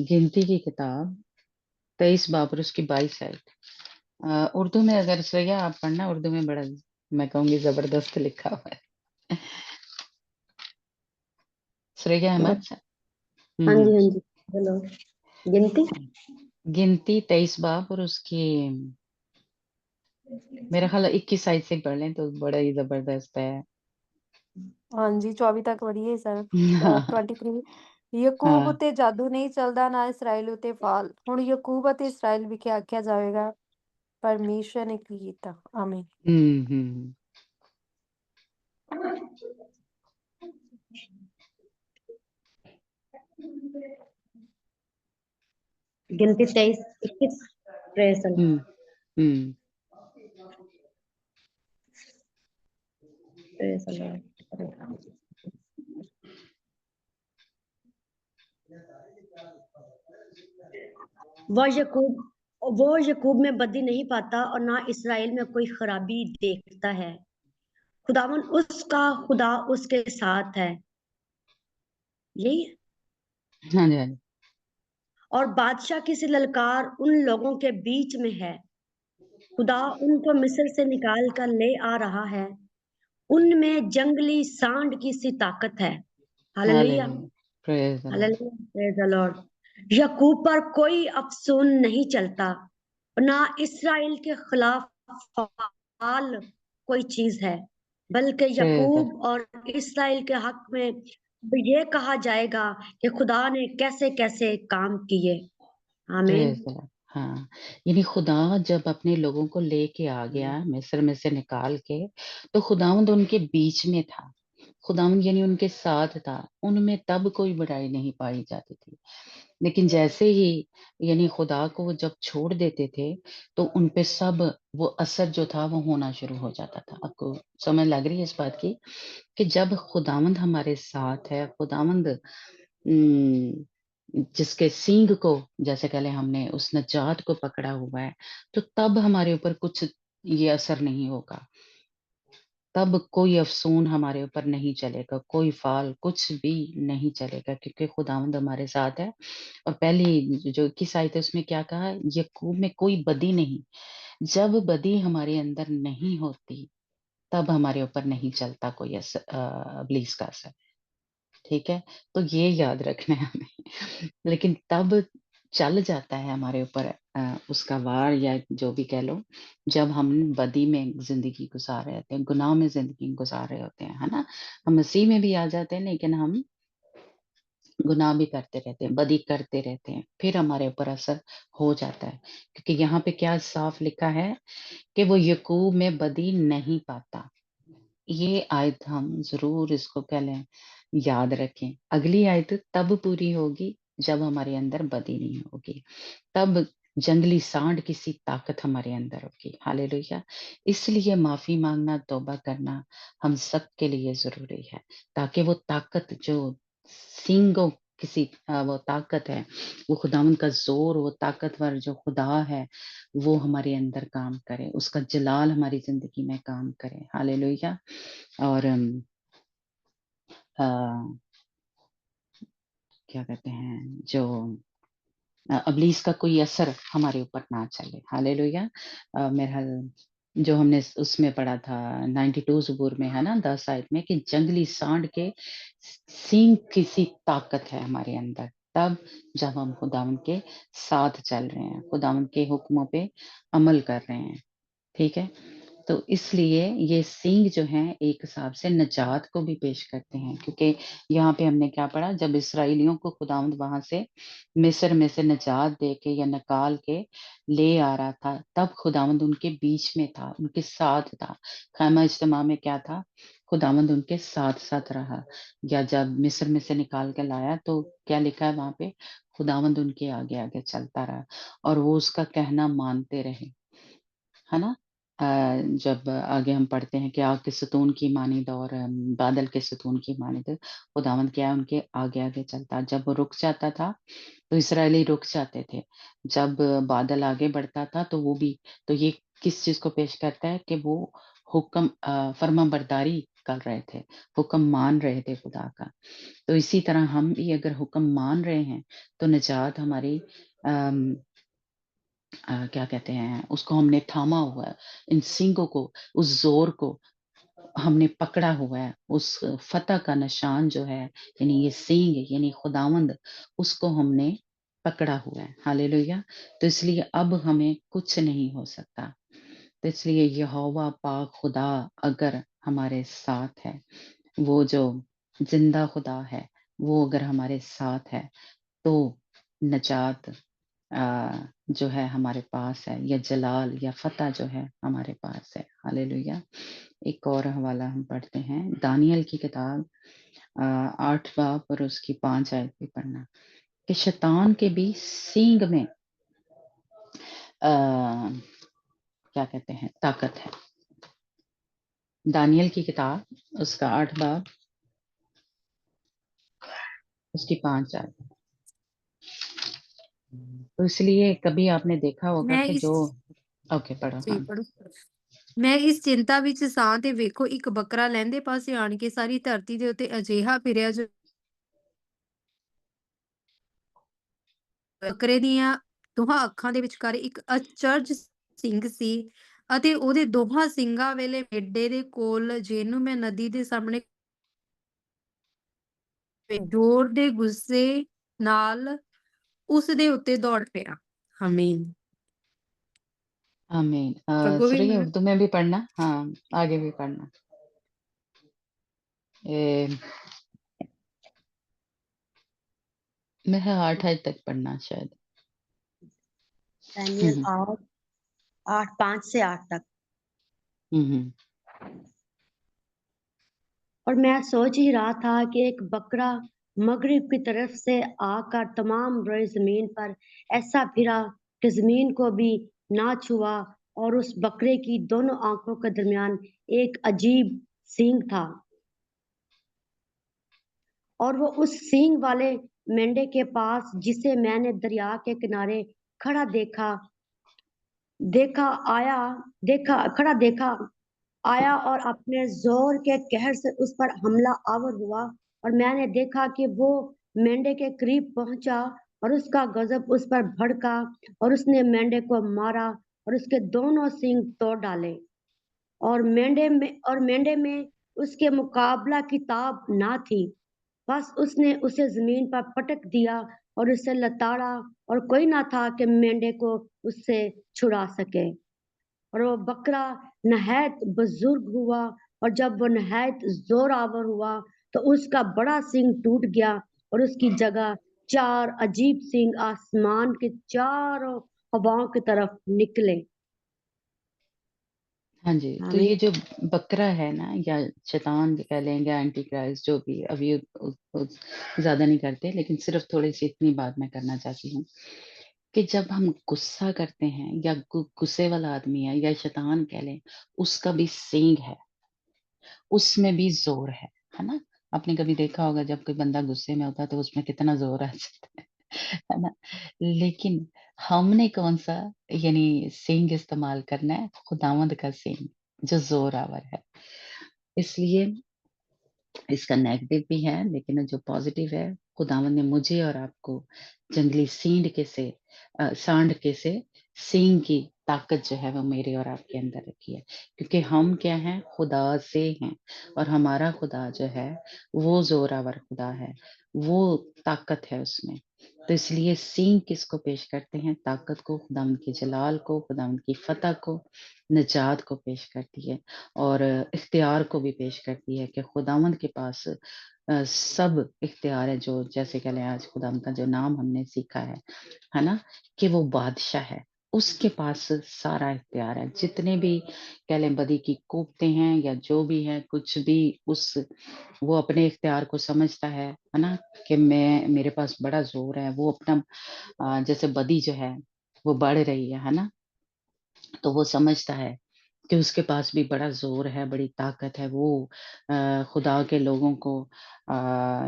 गिनती की किताब 23 बाब और उसकी 22 आयत। उर्दू में अगर श्रेया आप पढ़ना, उर्दू में बड़ा, मैं कहूँगी ज़बरदस्त लिखा हुआ है। श्रेया अहमद। हाँ जी, हुँ। हाँ जी, बोलो। गिनती गिनती 23 बाब और उसकी, मेरा ख़्याल है 21 आयत से पढ़ लें तो बड़ा ही ज़बरदस्त है। ਹਾਂਜੀ 24 ਤੱਕ ਪੜ੍ਹੀਏ ਸਰ। हाँ, 23 ਯਕੂਬ हाँ। ਉਤੇ ਜਾਦੂ ਨਹੀਂ ਚੱਲਦਾ, ਨਾ ਇਸਰਾਇਲ ਉਤੇ ਫਾਲ। ਹੁਣ ਯਕੂਬ ਅਤੇ ਇਸਰਾਇਲ ਵਿਖੇ ਆਖਿਆ ਜਾਵੇਗਾ, ਪਰਮੇਸ਼ਵਰ ਨੇ ਕੀ ਕੀਤਾ। ਆਮੀਨ। हुँ, हुँ। गिनती 23-21 प्रेस हुँ, हुँ। वो यकूब में बदी नहीं पाता और ना इसराइल में कोई खराबी देखता है। खुदावन उसका खुदा उसके साथ है। यही है। हाँ जी, हाँ जी। और बादशाह की सी ललकार उन लोगों के बीच में है। खुदा उनको मिस्र से निकाल कर ले आ रहा है। उनमें जंगली सांड की सी ताकत है। Hallelujah, hallelujah! Praise the Lord. Hallelujah, praise the Lord. याकूब पर कोई अफसून नहीं चलता, ना इसराइल के खिलाफ फाल कोई चीज है, बल्कि प्रेज़ द याकूब और इसराइल के हक में ये कहा जाएगा कि खुदा ने कैसे कैसे काम किए। आमीन। Praise the Lord. हाँ, यानी खुदा जब अपने लोगों को लेके आ गया मिस्र में से निकाल के, तो खुदावंद उनके बीच में था। खुदावंद यानी उनके साथ था, उनमें तब कोई बुराई नहीं पाई जाती थी। लेकिन जैसे ही यानी खुदा को वो जब छोड़ देते थे, तो उन पे सब वो असर जो था वो होना शुरू हो जाता था। आपको समझ लग रही है इस बात की? कि जब खुदावंद हमारे साथ है, खुदावंद जिसके सींग को, जैसे कह लें हमने उस नजात को पकड़ा हुआ है, तो तब हमारे ऊपर कुछ ये असर नहीं होगा। तब कोई अफ़सून हमारे ऊपर नहीं चलेगा, कोई फ़ाल कुछ भी नहीं चलेगा, क्योंकि खुदावंद हमारे साथ है। और पहली जो 21 आयत है उसमें क्या कहा? याकूब में कोई बदी नहीं। जब बदी हमारे अंदर नहीं होती, तब हमारे ऊपर नहीं चलता कोई इब्लीस का असर। ठीक है? तो ये याद रखना है हमें। लेकिन तब चल जाता है हमारे ऊपर उसका वार, या जो भी कह लो, जब हम बदी में ज़िंदगी गुज़ार रहे होते हैं, गुनाह में ज़िंदगी गुज़ार रहे होते हैं, है ना? हम मसीह में भी आ जाते हैं, लेकिन हम गुनाह भी करते रहते हैं, बदी करते रहते हैं, फिर हमारे ऊपर असर हो जाता है। क्योंकि यहाँ पे क्या साफ लिखा है कि वो याकूब में बदी नहीं पाता। ये आयत हम ज़रूर इसको क्या लें, याद रखें। अगली आयत तब पूरी होगी जब हमारे अंदर बदी नहीं होगी। तब जंगली सांड की सी ताकत हमारे अंदर होगी। हालेलुया! इसलिए माफ़ी माँगना, तौबा करना हम सबके लिए ज़रूरी है, ताकि वो ताकत जो सींगों किसी वो ताकत है, वो खुदावंद का ज़ोर, वो ताकतवर जो खुदा है, वो हमारे अंदर काम करे, उसका जलाल हमारी ज़िंदगी में काम करे। हालेलुया! और अ, क्या कहते हैं, जो इब्लीस का कोई असर हमारे ऊपर ना चले। हालेलुया! मेरा जो हमने उसमें पढ़ा था 92 ज़बूर में, है ना, 10 आयत में, कि जंगली सांड के सींग की सी ताकत है हमारे अंदर, तब जब हम खुदावंद के साथ चल रहे हैं, खुदावंद के हुक्मों पे अमल कर रहे हैं। ठीक है? तो इसलिए ये सींग जो हैं एक हिसाब से नजात को भी पेश करते हैं, क्योंकि यहाँ पे हमने क्या पढ़ा, जब इसराइलियों को खुदावंद वहां से मिस्र में से निजात दे के या निकाल के ले आ रहा था, तब खुदावंद उनके बीच में था, उनके साथ था। खैमा इज्तिमा में क्या था, खुदावंद उनके साथ साथ रहा। या जब मिस्र में से निकाल के लाया तो क्या लिखा है वहां पे, खुदावंद उनके आगे आगे चलता रहा और वो उसका कहना मानते रहे, है ना। जब आगे हम पढ़ते हैं कि आग के सतून की मानिंद और बादल के सतून की मानिंद खुदावंद क्या है, उनके आगे आगे चलता। जब वो रुक जाता था तो इसराइली रुक जाते थे, जब बादल आगे बढ़ता था तो वो भी। तो ये किस चीज को पेश करता है कि वो हुक्म फर्माबरदारी कर रहे थे, हुक्म मान रहे थे खुदा का। तो इसी तरह हम भी अगर हुक्म मान रहे हैं तो निजात हमारी क्या कहते हैं, उसको हमने थामा हुआ है, इन सींगों को, उस जोर को हमने पकड़ा हुआ है, उस फतह का निशान जो है, यानी ये सींग यानी खुदावंद, उसको हमने पकड़ा हुआ है। हालेलुया। तो इसलिए अब हमें कुछ नहीं हो सकता। तो इसलिए यहोवा पाक खुदा अगर हमारे साथ है, वो जो जिंदा खुदा है, वो अगर हमारे साथ है तो नजात जो है हमारे पास है, या जलाल या फतह जो है हमारे पास है। हालेलुया। एक और हवाला हम पढ़ते हैं, दानियल की किताब 8 बाब और उसकी 5 आयत भी पढ़ना, कि शैतान के भी सींग में क्या कहते हैं, ताकत है। दानियल की किताब उसका 8 बाब उसकी 5 आयत। तो इसलिए कभी आपने देखा होगा मैं कि इस जो ओके पढ़ो। जी हाँ पढ़ो। ਮੈਂ ਇਸ ਚਿੰਤਾ ਵਿੱਚ ਸਾਂ ਤੇ ਵੇਖੋ ਇੱਕ ਬੱਕਰਾ ਲਹਿੰਦੇ ਪਾਸੇ ਆਣ ਕੇ ਸਾਰੀ ਧਰਤੀ ਦੇ ਉੱਤੇ ਅਜਿਹਾ ਫਿਰਿਆ ਜੋ ਬੱਕਰੇ ਦੀਆਂ ਦੋਹਾਂ ਅੱਖਾਂ ਦੇ ਵਿਚਕਾਰ ਇੱਕ ਅਚਰਜ ਸਿੰਘ ਸੀ ਅਤੇ ਉਹਦੇ ਦੋਹਾਂ ਸਿੰਗਾਂ ਵੇਲੇ ਮੇਢੇ ਦੇ ਕੋਲ, ਜਿਹਨੂੰ ਮੈਂ ਨਦੀ ਦੇ ਸਾਹਮਣੇ ਜ਼ੋਰ ਦੇ ਗੁੱਸੇ ਨਾਲ ਉਸ ਦੇ ਉੱਤੇ ਦੌੜ ਪਿਆ। ਆਮੀਨ। आमीन। ਅੱਗੋਂ ਵੀ सुरैया ਮੈਂ उर्दू में भी पढ़ना, हाँ आगे भी पढ़ना। ए, मैं 8 आयत तक पढ़ना शायद। दानियल 5 से 8 तक। हम्म। और मैं सोच ही रहा था कि एक बकरा मगरिब की तरफ से आकर तमाम रोए जमीन पर ऐसा फिरा कि जमीन को भी ना छुआ, और उस बकरे की दोनों आंखों के दरमियान एक अजीब सींग था, और वो उस सींग वाले मेंढे के पास, जिसे मैंने दरिया के किनारे खड़ा देखा देखा आया देखा खड़ा देखा आया और अपने जोर के कहर से उस पर हमला आवर हुआ। और मैंने देखा कि वो मेंढे के करीब पहुंचा और उसका गजब उस पर भड़का, और उसने मेंढे को मारा और उसके दोनों सींग तोड़ डाले। और मेंढे में उसके मुकाबला किताब ना थी, बस उसने उसे जमीन पर पटक दिया और उसे लताड़ा, और कोई ना था कि मेंढे को उससे छुड़ा सके। और वो बकरा नहायत बुजुर्ग हुआ, और जब वो नहायत जोरावर हुआ तो उसका बड़ा सींग टूट गया, और उसकी जगह 4 अजीब सींग आसमान के चारों हवाओं की तरफ निकले। हाँ जी, तो आमीन। ये जो बकरा है ना, या शैतान कह लें या एंटी क्राइस्ट, जो भी अभी ज्यादा नहीं करते, लेकिन सिर्फ थोड़ी सी इतनी बात मैं करना चाहती हूँ कि जब हम गुस्सा करते हैं या गुस्से वाला आदमी है या शैतान कह लें, उसका भी सींग है, उसमें भी जोर है ना। आपने कभी देखा होगा जब कोई बंदा गुस्से में होता है तो उसमें कितना जोर आ जाता है ना। लेकिन हमने कौन सा यानी सींग इस्तेमाल करना है, खुदावंद का सींग जो जोरावर है। इसलिए इसका नेगेटिव भी है, लेकिन जो पॉजिटिव है, खुदावंद ने मुझे और आपको जंगली सांड के से सींग की ताकत जो है वो मेरे और आपके अंदर रखी है, क्योंकि हम क्या हैं, खुदा से हैं, और हमारा खुदा जो है वो जोरावर खुदा है, वो ताकत है उसमें। تو اس لیے سینگ کس کو پیش کرتے ہیں؟ طاقت کو، خداوند کے جلال کو، خداوند کی فتح کو، نجات کو پیش کرتی ہے، اور اختیار کو بھی پیش کرتی ہے کہ خداوند کے پاس سب اختیار ہے، جو جیسے کہ لیں آج خداوند کا جو نام ہم نے سیکھا ہے نا، کہ وہ بادشاہ ہے، اس کے پاس سارا اختیار ہے، جتنے بھی کہہ لیں بدی کی قوتیں ہیں یا جو بھی ہے، کچھ بھی وہ اپنے اختیار کو سمجھتا ہے نا، کہ میرے پاس بڑا زور ہے، وہ اپنا جیسے بدی جو ہے وہ بڑھ رہی ہے نا، تو وہ سمجھتا ہے کہ اس کے پاس بھی بڑا زور ہے، بڑی طاقت ہے، وہ خدا کے لوگوں کو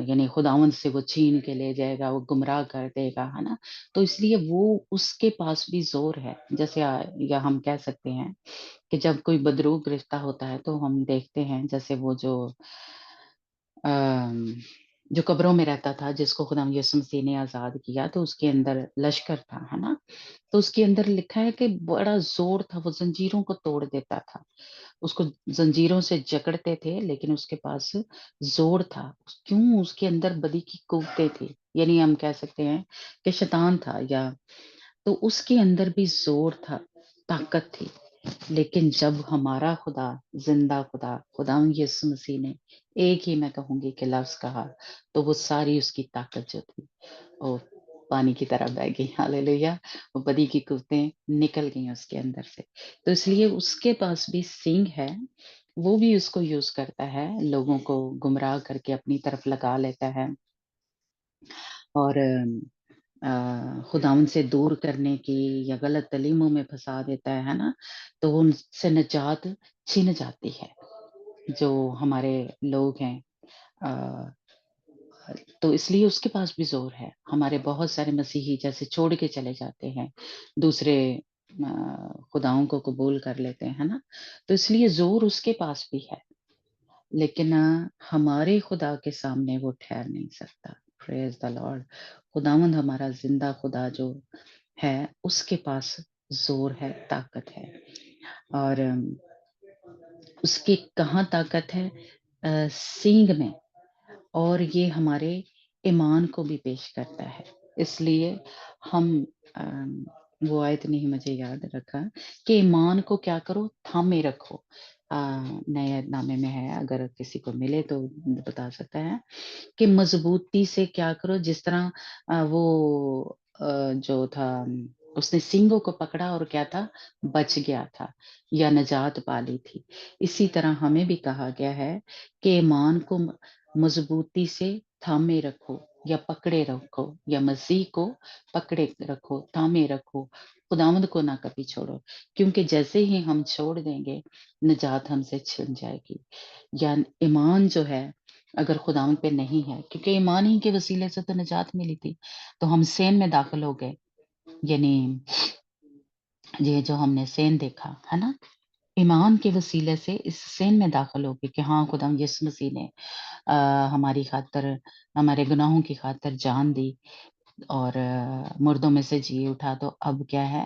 یعنی خداوند سے وہ چھین کے لے جائے گا، وہ گمراہ کر دے گا، ہے نا، تو اس لیے وہ اس کے پاس بھی زور ہے، جیسے یا ہم کہہ سکتے ہیں کہ جب کوئی بدروگ رشتہ ہوتا ہے تو ہم دیکھتے ہیں جیسے وہ آم، جو قبروں میں رہتا تھا، جس کو خدا یسوع مسیح نے آزاد کیا، تو اس کے اندر لشکر تھا، ہے نا، تو اس کے اندر لکھا ہے کہ بڑا زور تھا، وہ زنجیروں کو توڑ دیتا تھا، اس کو زنجیروں سے جکڑتے تھے، لیکن اس کے پاس زور تھا، کیوں؟ اس کے اندر بدی کی قوتیں تھی، یعنی ہم کہہ سکتے ہیں کہ شیطان تھا، یا تو اس کے اندر بھی زور تھا، طاقت تھی، لیکن جب ہمارا خدا، زندہ خدا، خداوند یسوع مسیح نے ایک ہی میں کہوں گی کہ لفظ کہا، تو وہ ساری اس کی طاقت جو تھی وہ پانی کی طرح بہہ گئی، ہاللویا، وہ بدی کی قوتیں نکل گئیں اس کے اندر سے، تو اس لیے اس کے پاس بھی سینگ ہے، وہ بھی اس کو یوز کرتا ہے، لوگوں کو گمراہ کر کے اپنی طرف لگا لیتا ہے، اور خداوند سے دور کرنے کی یا غلط تعلیموں میں پھنسا دیتا ہے نا، تو ان سے نجات چھن جاتی ہے، جو ہمارے لوگ ہیں، تو اس لیے اس کے پاس بھی زور ہے، ہمارے بہت سارے مسیحی جیسے چھوڑ کے چلے جاتے ہیں، دوسرے خداؤں کو قبول کر لیتے ہیں نا، تو اس لیے زور اس کے پاس بھی ہے، لیکن ہمارے خدا کے سامنے وہ ٹھہر نہیں سکتا، پریز دا لارڈ، خداوند ہمارا زندہ خدا جو ہے، اس کے پاس زور ہے، طاقت ہے، اور اس کی کہاں طاقت ہے؟ سینگ میں، اور یہ ہمارے ایمان کو بھی پیش کرتا ہے، اس لیے ہم وہ آیت نہیں مجھے یاد رکھا کہ ایمان کو کیا کرو؟ تھامے رکھو، نئے نامے میں ہے، اگر کسی کو ملے تو بتا سکتا ہے کہ مضبوطی سے کیا کرو، جس طرح وہ جو تھا اس نے سینگوں کو پکڑا اور کیا تھا؟ بچ گیا تھا یا نجات پالی تھی، اسی طرح ہمیں بھی کہا گیا ہے کہ ایمان کو مضبوطی سے تھامے رکھو یا پکڑے رکھو، یا مسیح کو پکڑے رکھو، تھامے رکھو، خداوند کو نہ کبھی چھوڑو، کیونکہ جیسے ہی ہم چھوڑ دیں گے نجات ہم سے چھن جائے گی، یا ایمان جو ہے اگر خداوند پہ نہیں ہے، کیونکہ ایمان ہی کے وسیلے سے تو نجات ملی تھی، تو ہم سین میں داخل ہو گئے، یعنی یہ جو ہم نے سین دیکھا ہے نا، ایمان کے وسیلے سے اس سین میں داخل ہو گئے کہ ہاں خداوند یسوع مسیح نے ہماری خاطر، ہمارے گناہوں کی خاطر جان دی، اور مردوں میں سے جی اٹھا، تو اب کیا ہے،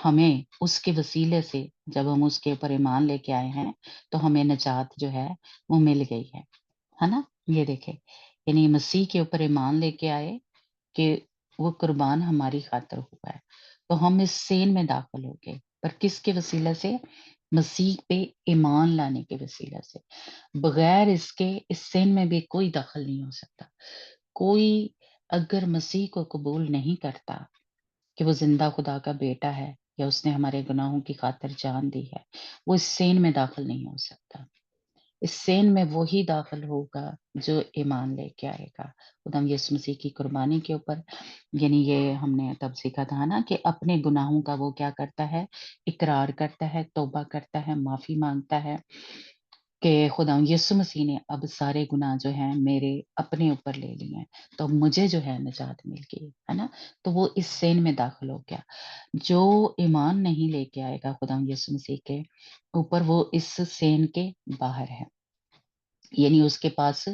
ہمیں اس کے وسیلے سے جب ہم اس کے اوپر ایمان لے کے آئے ہیں تو ہمیں نجات جو ہے وہ مل گئی ہے نا، یہ دیکھے، یعنی مسیح کے اوپر ایمان لے کے آئے کہ وہ قربان ہماری خاطر ہوا ہے، تو ہم اس سین میں داخل ہو گئے، پر کس کے وسیلے سے؟ مسیح پہ ایمان لانے کے وسیلے سے، بغیر اس کے اس سین میں بھی کوئی دخل نہیں ہو سکتا، کوئی اگر مسیح کو قبول نہیں کرتا کہ وہ زندہ خدا کا بیٹا ہے یا اس نے ہمارے گناہوں کی خاطر جان دی ہے، وہ اس سین میں داخل نہیں ہو سکتا، اس سین میں وہی داخل ہوگا جو ایمان لے کے آئے گا خدام یسوع مسیح کی قربانی کے اوپر، یعنی یہ ہم نے تب سیکھا تھا نا کہ اپنے گناہوں کا وہ کیا کرتا ہے؟ اقرار کرتا ہے، توبہ کرتا ہے، معافی مانگتا ہے کہ خدا یسوع مسیح نے اب سارے گناہ جو ہیں میرے اپنے اوپر لے لیے ہیں، تو مجھے جو ہے نجات مل گئی ہے نا، تو وہ اس سین میں داخل ہو گیا، جو ایمان نہیں لے کے آئے گا خدا یسوع مسیح کے اوپر، وہ اس سین کے باہر ہے، یعنی اس کے پاس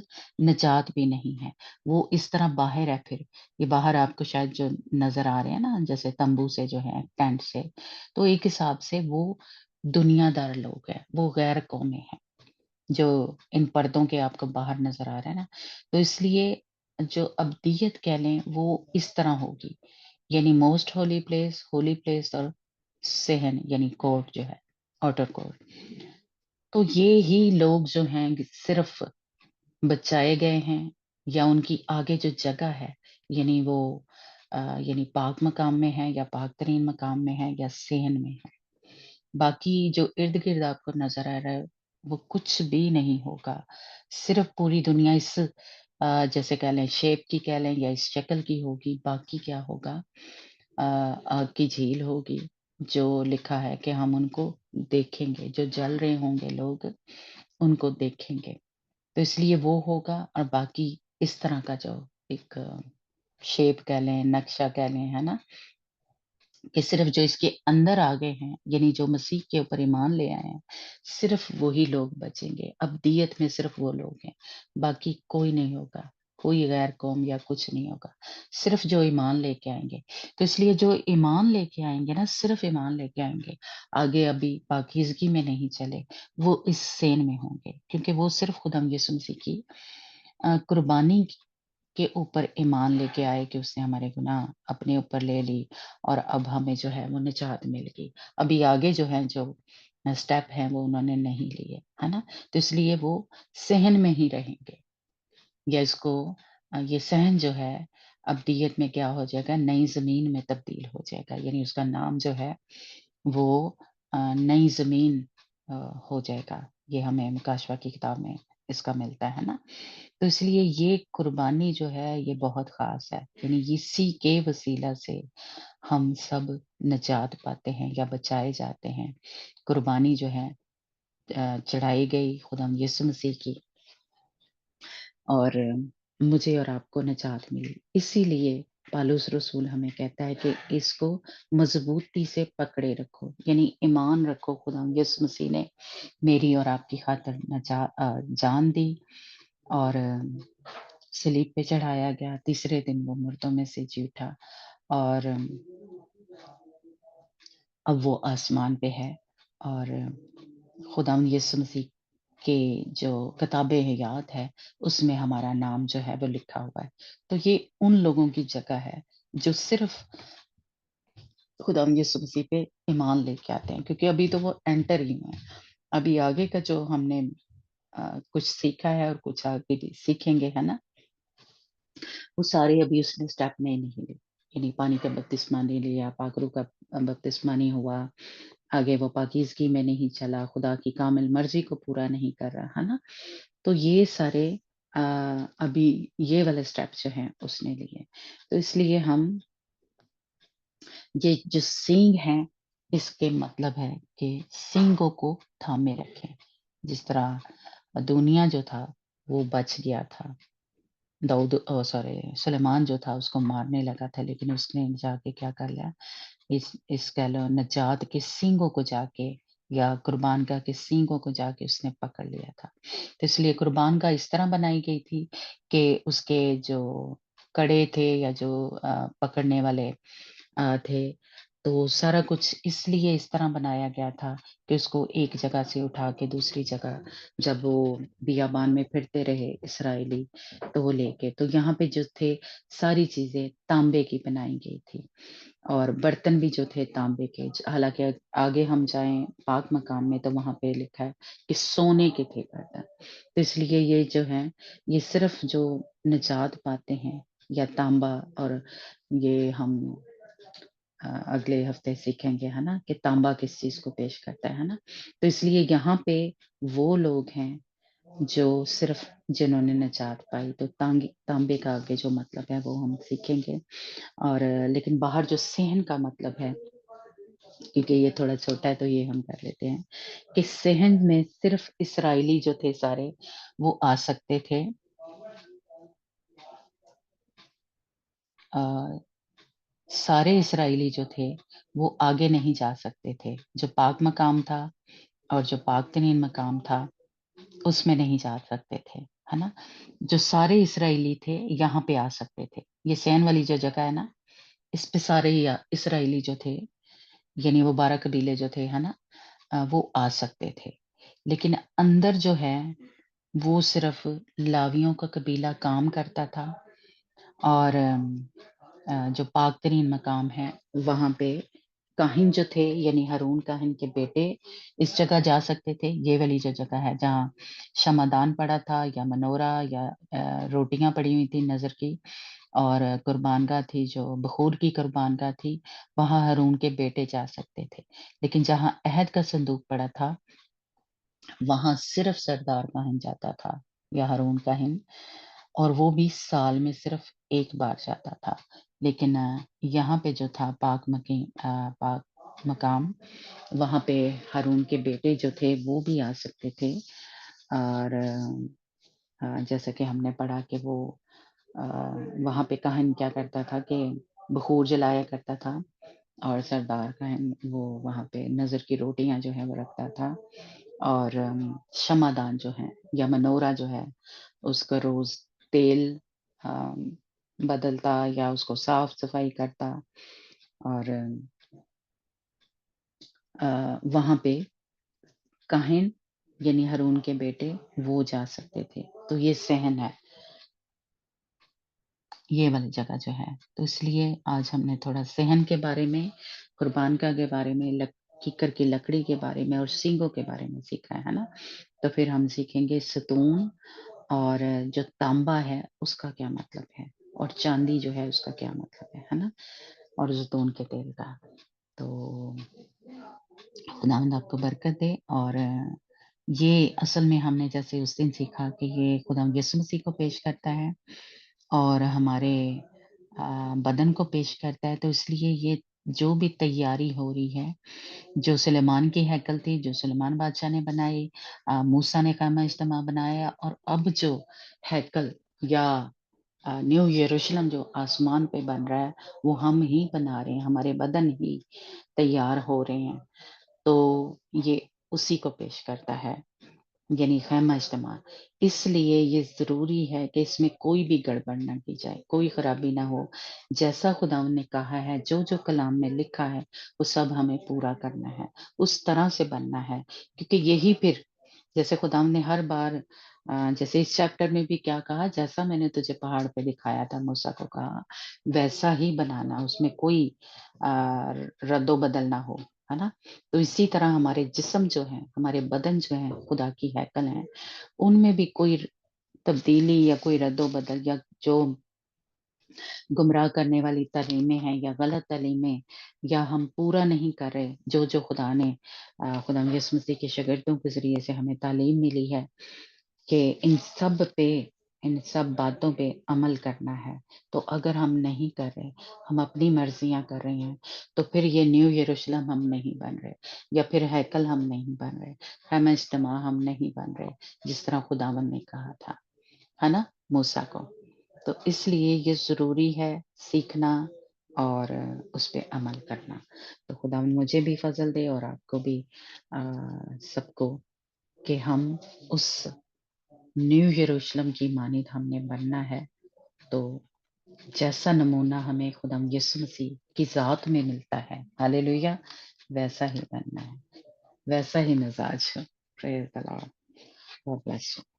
نجات بھی نہیں ہے، وہ اس طرح باہر ہے، پھر یہ باہر آپ کو شاید جو نظر آ رہے ہیں نا، جیسے تمبو سے جو ہے، ٹینٹ سے، تو ایک حساب سے وہ دنیا دار لوگ ہیں، وہ غیر قومیں ہیں جو ان پردوں کے آپ کو باہر نظر آ رہے ہیں نا، تو اس لیے जो अब्दियत कह लें वो इस तरह होगी, यानी मोस्ट होली प्लेस और सेहन यानी कोर्ट जो है, आउटर कोर्ट। तो ये ही लोग जो हैं सिर्फ बचाए गए हैं, या उनकी आगे जो जगह है, यानी वो यानी पाक मकाम में है या पाक तरीन मकाम में है या सेहन में है। बाकी जो इर्द-गिर्द आपको नज़र आ रहा है, वो कुछ भी नहीं होगा। सिर्फ़ पूरी दुनिया इस जैसे कह लें शेप की कह लें या इस शक्ल की होगी, बाकी क्या होगा आग की झील होगी, जो लिखा है कि हम उनको देखेंगे, जो जल रहे होंगे लोग, उनको देखेंगे। तो इसलिए वो होगा और बाकी इस तरह का जो एक शेप कह लें, नक्शा कह लें, है ना? कि सिर्फ जो इसके अंदर आ गए हैं, यानी जो मसीह के ऊपर ईमान ले आए हैं, सिर्फ वही लोग बचेंगे। अब्दियत में सिर्फ वो लोग हैं, बाकी कोई नहीं होगा, कोई गैर कौम या कुछ नहीं होगा, सिर्फ जो ईमान लेके आएँगे। तो इसलिए जो ईमान लेके आएँगे ना, सिर्फ ईमान लेके आएँगे, आगे अभी पाकीज़गी में नहीं चले, वो इस सेन में होंगे, क्योंकि वो सिर्फ खुदावंद यीशु मसीह की कुर्बानी के ऊपर ईमान लेके आए कि उसने हमारे गुनाह अपने ऊपर ले ली और अब हमें जो है वो निजात मिल गई। अभी आगे जो है जो स्टेप हैं वो उन्होंने नहीं लिए, है ना? तो इसलिए वो सहन में ही रहेंगे या इसको ये सहन जो है अब्दियत में क्या हो जाएगा, नई ज़मीन में तब्दील हो जाएगा। यानी उसका नाम जो है वो नई ज़मीन अ, हो जाएगा। ये हमें मुकाशवा की किताब में इसका मिलता है ना? तो इसलिए ये कुर्बानी जो है ये बहुत ख़ास है, यानी इसी के वसीला से हम सब निजात पाते हैं या बचाए जाते हैं। कुर्बानी जो है चढ़ाई गई खुदावंद यीशु मसीह की और मुझे और आपको निजात मिली। इसीलिए पालूस रसूल हमें कहता है कि इसको मज़बूती से पकड़े रखो, यानी ईमान रखो खुदावंद यीशु मसीह ने मेरी और आपकी खातिर जान दी और सलीब पे चढ़ाया गया, तीसरे दिन वो मुर्दों में से जी उठा और अब वो आसमान पे है और खुदावंद यीशु मसीह के जो किताबे हयात है, उसमें हमारा नाम जो है वो लिखा हुआ है। तो ये उन लोगों की जगह है, जो सिर्फ़ खुदावंद यीशु मसीह पे ईमान लेके आते हैं, क्योंकि अभी तो वो एंटर ही हुए हैं। अभी आगे का जो हमने कुछ सीखा है और कुछ आगे भी सीखेंगे, है ना? वो सारे अभी उसने स्टेप में नहीं लिए, यानी पानी का बपतिस्मा नहीं लिया, पाखरू का बपतिस्मा नहीं हुआ, आगे वो पाकीज़गी में नहीं चला, खुदा की कामिल मर्ज़ी को पूरा नहीं कर रहा, है ना? तो ये सारे अ, अभी ये वाले स्टेप जो हैं उसने लिए। तो इसलिए हम ये जो सींग हैं, इसके मतलब है कि सींगों को थामे रखें। जिस तरह दुनिया जो था वो बच गया था। सुलेमान जो था उसको मारने लगा था, लेकिन उसने जाके क्या कर लिया, इस कह लो नजात के सींगों को जाके या कुर्बान गाह के सींगों को जाके उसने पकड़ लिया था। तो इसलिए कुर्बान गाह इस तरह बनाई गई थी कि उसके जो कड़े थे या जो पकड़ने वाले थे, तो सारा कुछ इसलिए इस तरह बनाया गया था कि उसको एक जगह से उठा के दूसरी जगह जब वो बियाबान में फिरते रहे इस्राएली, तो वो लेके तो यहाँ पे जो थे सारी चीज़ें तांबे की बनाई गई थी और बर्तन भी जो थे तांबे के। हालाँकि आगे हम जाएँ पाक मकाम में तो वहाँ पे लिखा है कि सोने के थे बर्तन। तो इसलिए ये जो है, ये सिर्फ़ जो निजात पाते हैं या तांबा और ये हम अगले हफ्ते सीखेंगे, है ना? कि तांबा किस चीज़ को पेश करता है ना? तो इसलिए यहाँ पे वो लोग हैं जो सिर्फ़ जिन्होंने निजात पाई, तो तांबे का आगे जो मतलब है वो हम सीखेंगे और लेकिन बाहर जो सहन का मतलब है, क्योंकि ये थोड़ा छोटा है तो ये हम कर लेते हैं, कि सहन में सिर्फ़ इस्राएली जो थे सारे, वो आ सकते थे। अ, सारे इस्राएली जो थे, वो आगे नहीं जा सकते थे। जो पाक मकाम था और जो पाक-तरीन मकाम था, उसमें नहीं जा सकते थे, है ना? जो सारे इस्राएली थे, यहाँ पे आ सकते थे। ये सैन वाली जो जगह है ना, इस पे सारे या इस्राएली जो थे, यानी वो 12 कबीले जो थे, है ना? वो आ सकते थे। लेकिन अंदर जो है, वो सिर्फ़ लावियों का कबीला काम करता था اور جو پاک ترین مقام ہے وہاں پہ کاہن جو تھے یعنی ہارون کاہن کے بیٹے اس جگہ جا سکتے تھے. یہ والی جو جگہ ہے جہاں شمعدان پڑا تھا یا منورہ یا روٹیاں پڑی ہوئی تھی نظر کی اور قربان گاہ تھی جو بخور کی قربان گاہ تھی، وہاں ہارون کے بیٹے جا سکتے تھے. لیکن جہاں عہد کا صندوق پڑا تھا وہاں صرف سردار کاہن جاتا تھا یا ہارون کاہن، اور وہ بھی سال میں صرف ایک بار جاتا تھا. لیکن یہاں پہ جو تھا پاک مقام، وہاں پہ ہارون کے بیٹے جو تھے وہ بھی آ سکتے تھے. اور جیسا کہ ہم نے پڑھا کہ وہ وہاں پہ کاہن کیا کرتا تھا کہ بخور جلایا کرتا تھا، اور سردار کاہن وہ وہاں پہ نظر کی روٹیاں جو ہے وہ رکھتا تھا، اور شمعدان جو ہے یا منورہ جو ہے اس کا روز تیل بدلتا یا اس کو صاف صفائی کرتا. اور وہاں پہ کاہن یعنی ہارون کے بیٹے وہ جا سکتے تھے. تو یہ صحن ہے، یہ والی جگہ جو ہے. تو اس لیے آج ہم نے تھوڑا صحن کے بارے میں، قربان گاہ کے بارے میں، کیکر کی لکڑی کے بارے میں اور سینگوں کے بارے میں سیکھا ہے نا. تو پھر ہم سیکھیں گے ستون اور جو تانبا ہے اس کا کیا مطلب ہے، اور چاندی جو ہے اس کا کیا مطلب ہے نا، اور زیتون کے تیل کا. تو خداوند آپ کو برکت دے. اور یہ اصل میں ہم نے جیسے اس دن سیکھا کہ یہ خداوند یسوع مسیح کو پیش کرتا ہے اور ہمارے بدن کو پیش کرتا ہے. تو اس لیے یہ جو بھی تیاری ہو رہی ہے، جو سلیمان کی ہیکل تھی جو سلیمان بادشاہ نے بنائی، موسیٰ نے خیمہ اجتماع بنایا، اور اب جو ہیکل یا نیو یروشلم جو آسمان پہ بن رہا ہے وہ ہم ہی بنا رہے ہیں، ہمارے بدن ہی تیار ہو رہے ہیں. تو یہ اسی کو پیش کرتا ہے یعنی خیمہ اجتماع. اس لیے یہ ضروری ہے کہ اس میں کوئی بھی گڑبڑ نہ کی جائے، کوئی خرابی نہ ہو. جیسا خداوند نے کہا ہے، جو جو کلام میں لکھا ہے وہ سب ہمیں پورا کرنا ہے، اس طرح سے بننا ہے. کیونکہ یہی پھر جیسے خداوند نے ہر بار جیسے اس چیپٹر میں بھی کیا کہا، جیسا میں نے تجھے پہاڑ پہ دکھایا تھا موسیٰ کو کہا ویسا ہی بنانا، اس میں کوئی رد و بدل نہ ہو، ہے نا. تو اسی طرح ہمارے جسم جو ہیں، ہمارے بدن جو ہیں خدا کی ہیکل ہیں، ان میں بھی کوئی تبدیلی یا کوئی رد و بدل یا جو گمراہ کرنے والی تعلیمیں ہیں یا غلط تعلیمیں یا ہم پورا نہیں کر رہے جو جو خدا نے خدا یسوع مسیح کے شاگردوں کے ذریعے سے ہمیں تعلیم ملی ہے کہ ان سب باتوں پہ عمل کرنا ہے. تو اگر ہم نہیں کر رہے، ہم اپنی مرضیاں کر رہے ہیں، تو پھر یہ نیو یروشلم ہم نہیں بن رہے، یا پھر ہیکل ہم نہیں بن رہے، خیمہ اجتماع ہم نہیں بن رہے جس طرح خداوند نے کہا تھا، ہے نا، موسیٰ کو. تو اس لیے یہ ضروری ہے سیکھنا اور اس پہ عمل کرنا. تو خداوند مجھے بھی فضل دے اور آپ کو بھی سب کو کہ ہم اس نیو یروشلم کی مانند ہم نے بننا ہے. تو جیسا نمونہ ہمیں خداوند یسوع مسیح کی ذات میں ملتا ہے، ہاللیلویہ، ویسا ہی بننا ہے، ویسا ہی مزاج ہو. پریز دی لارڈ. God bless you.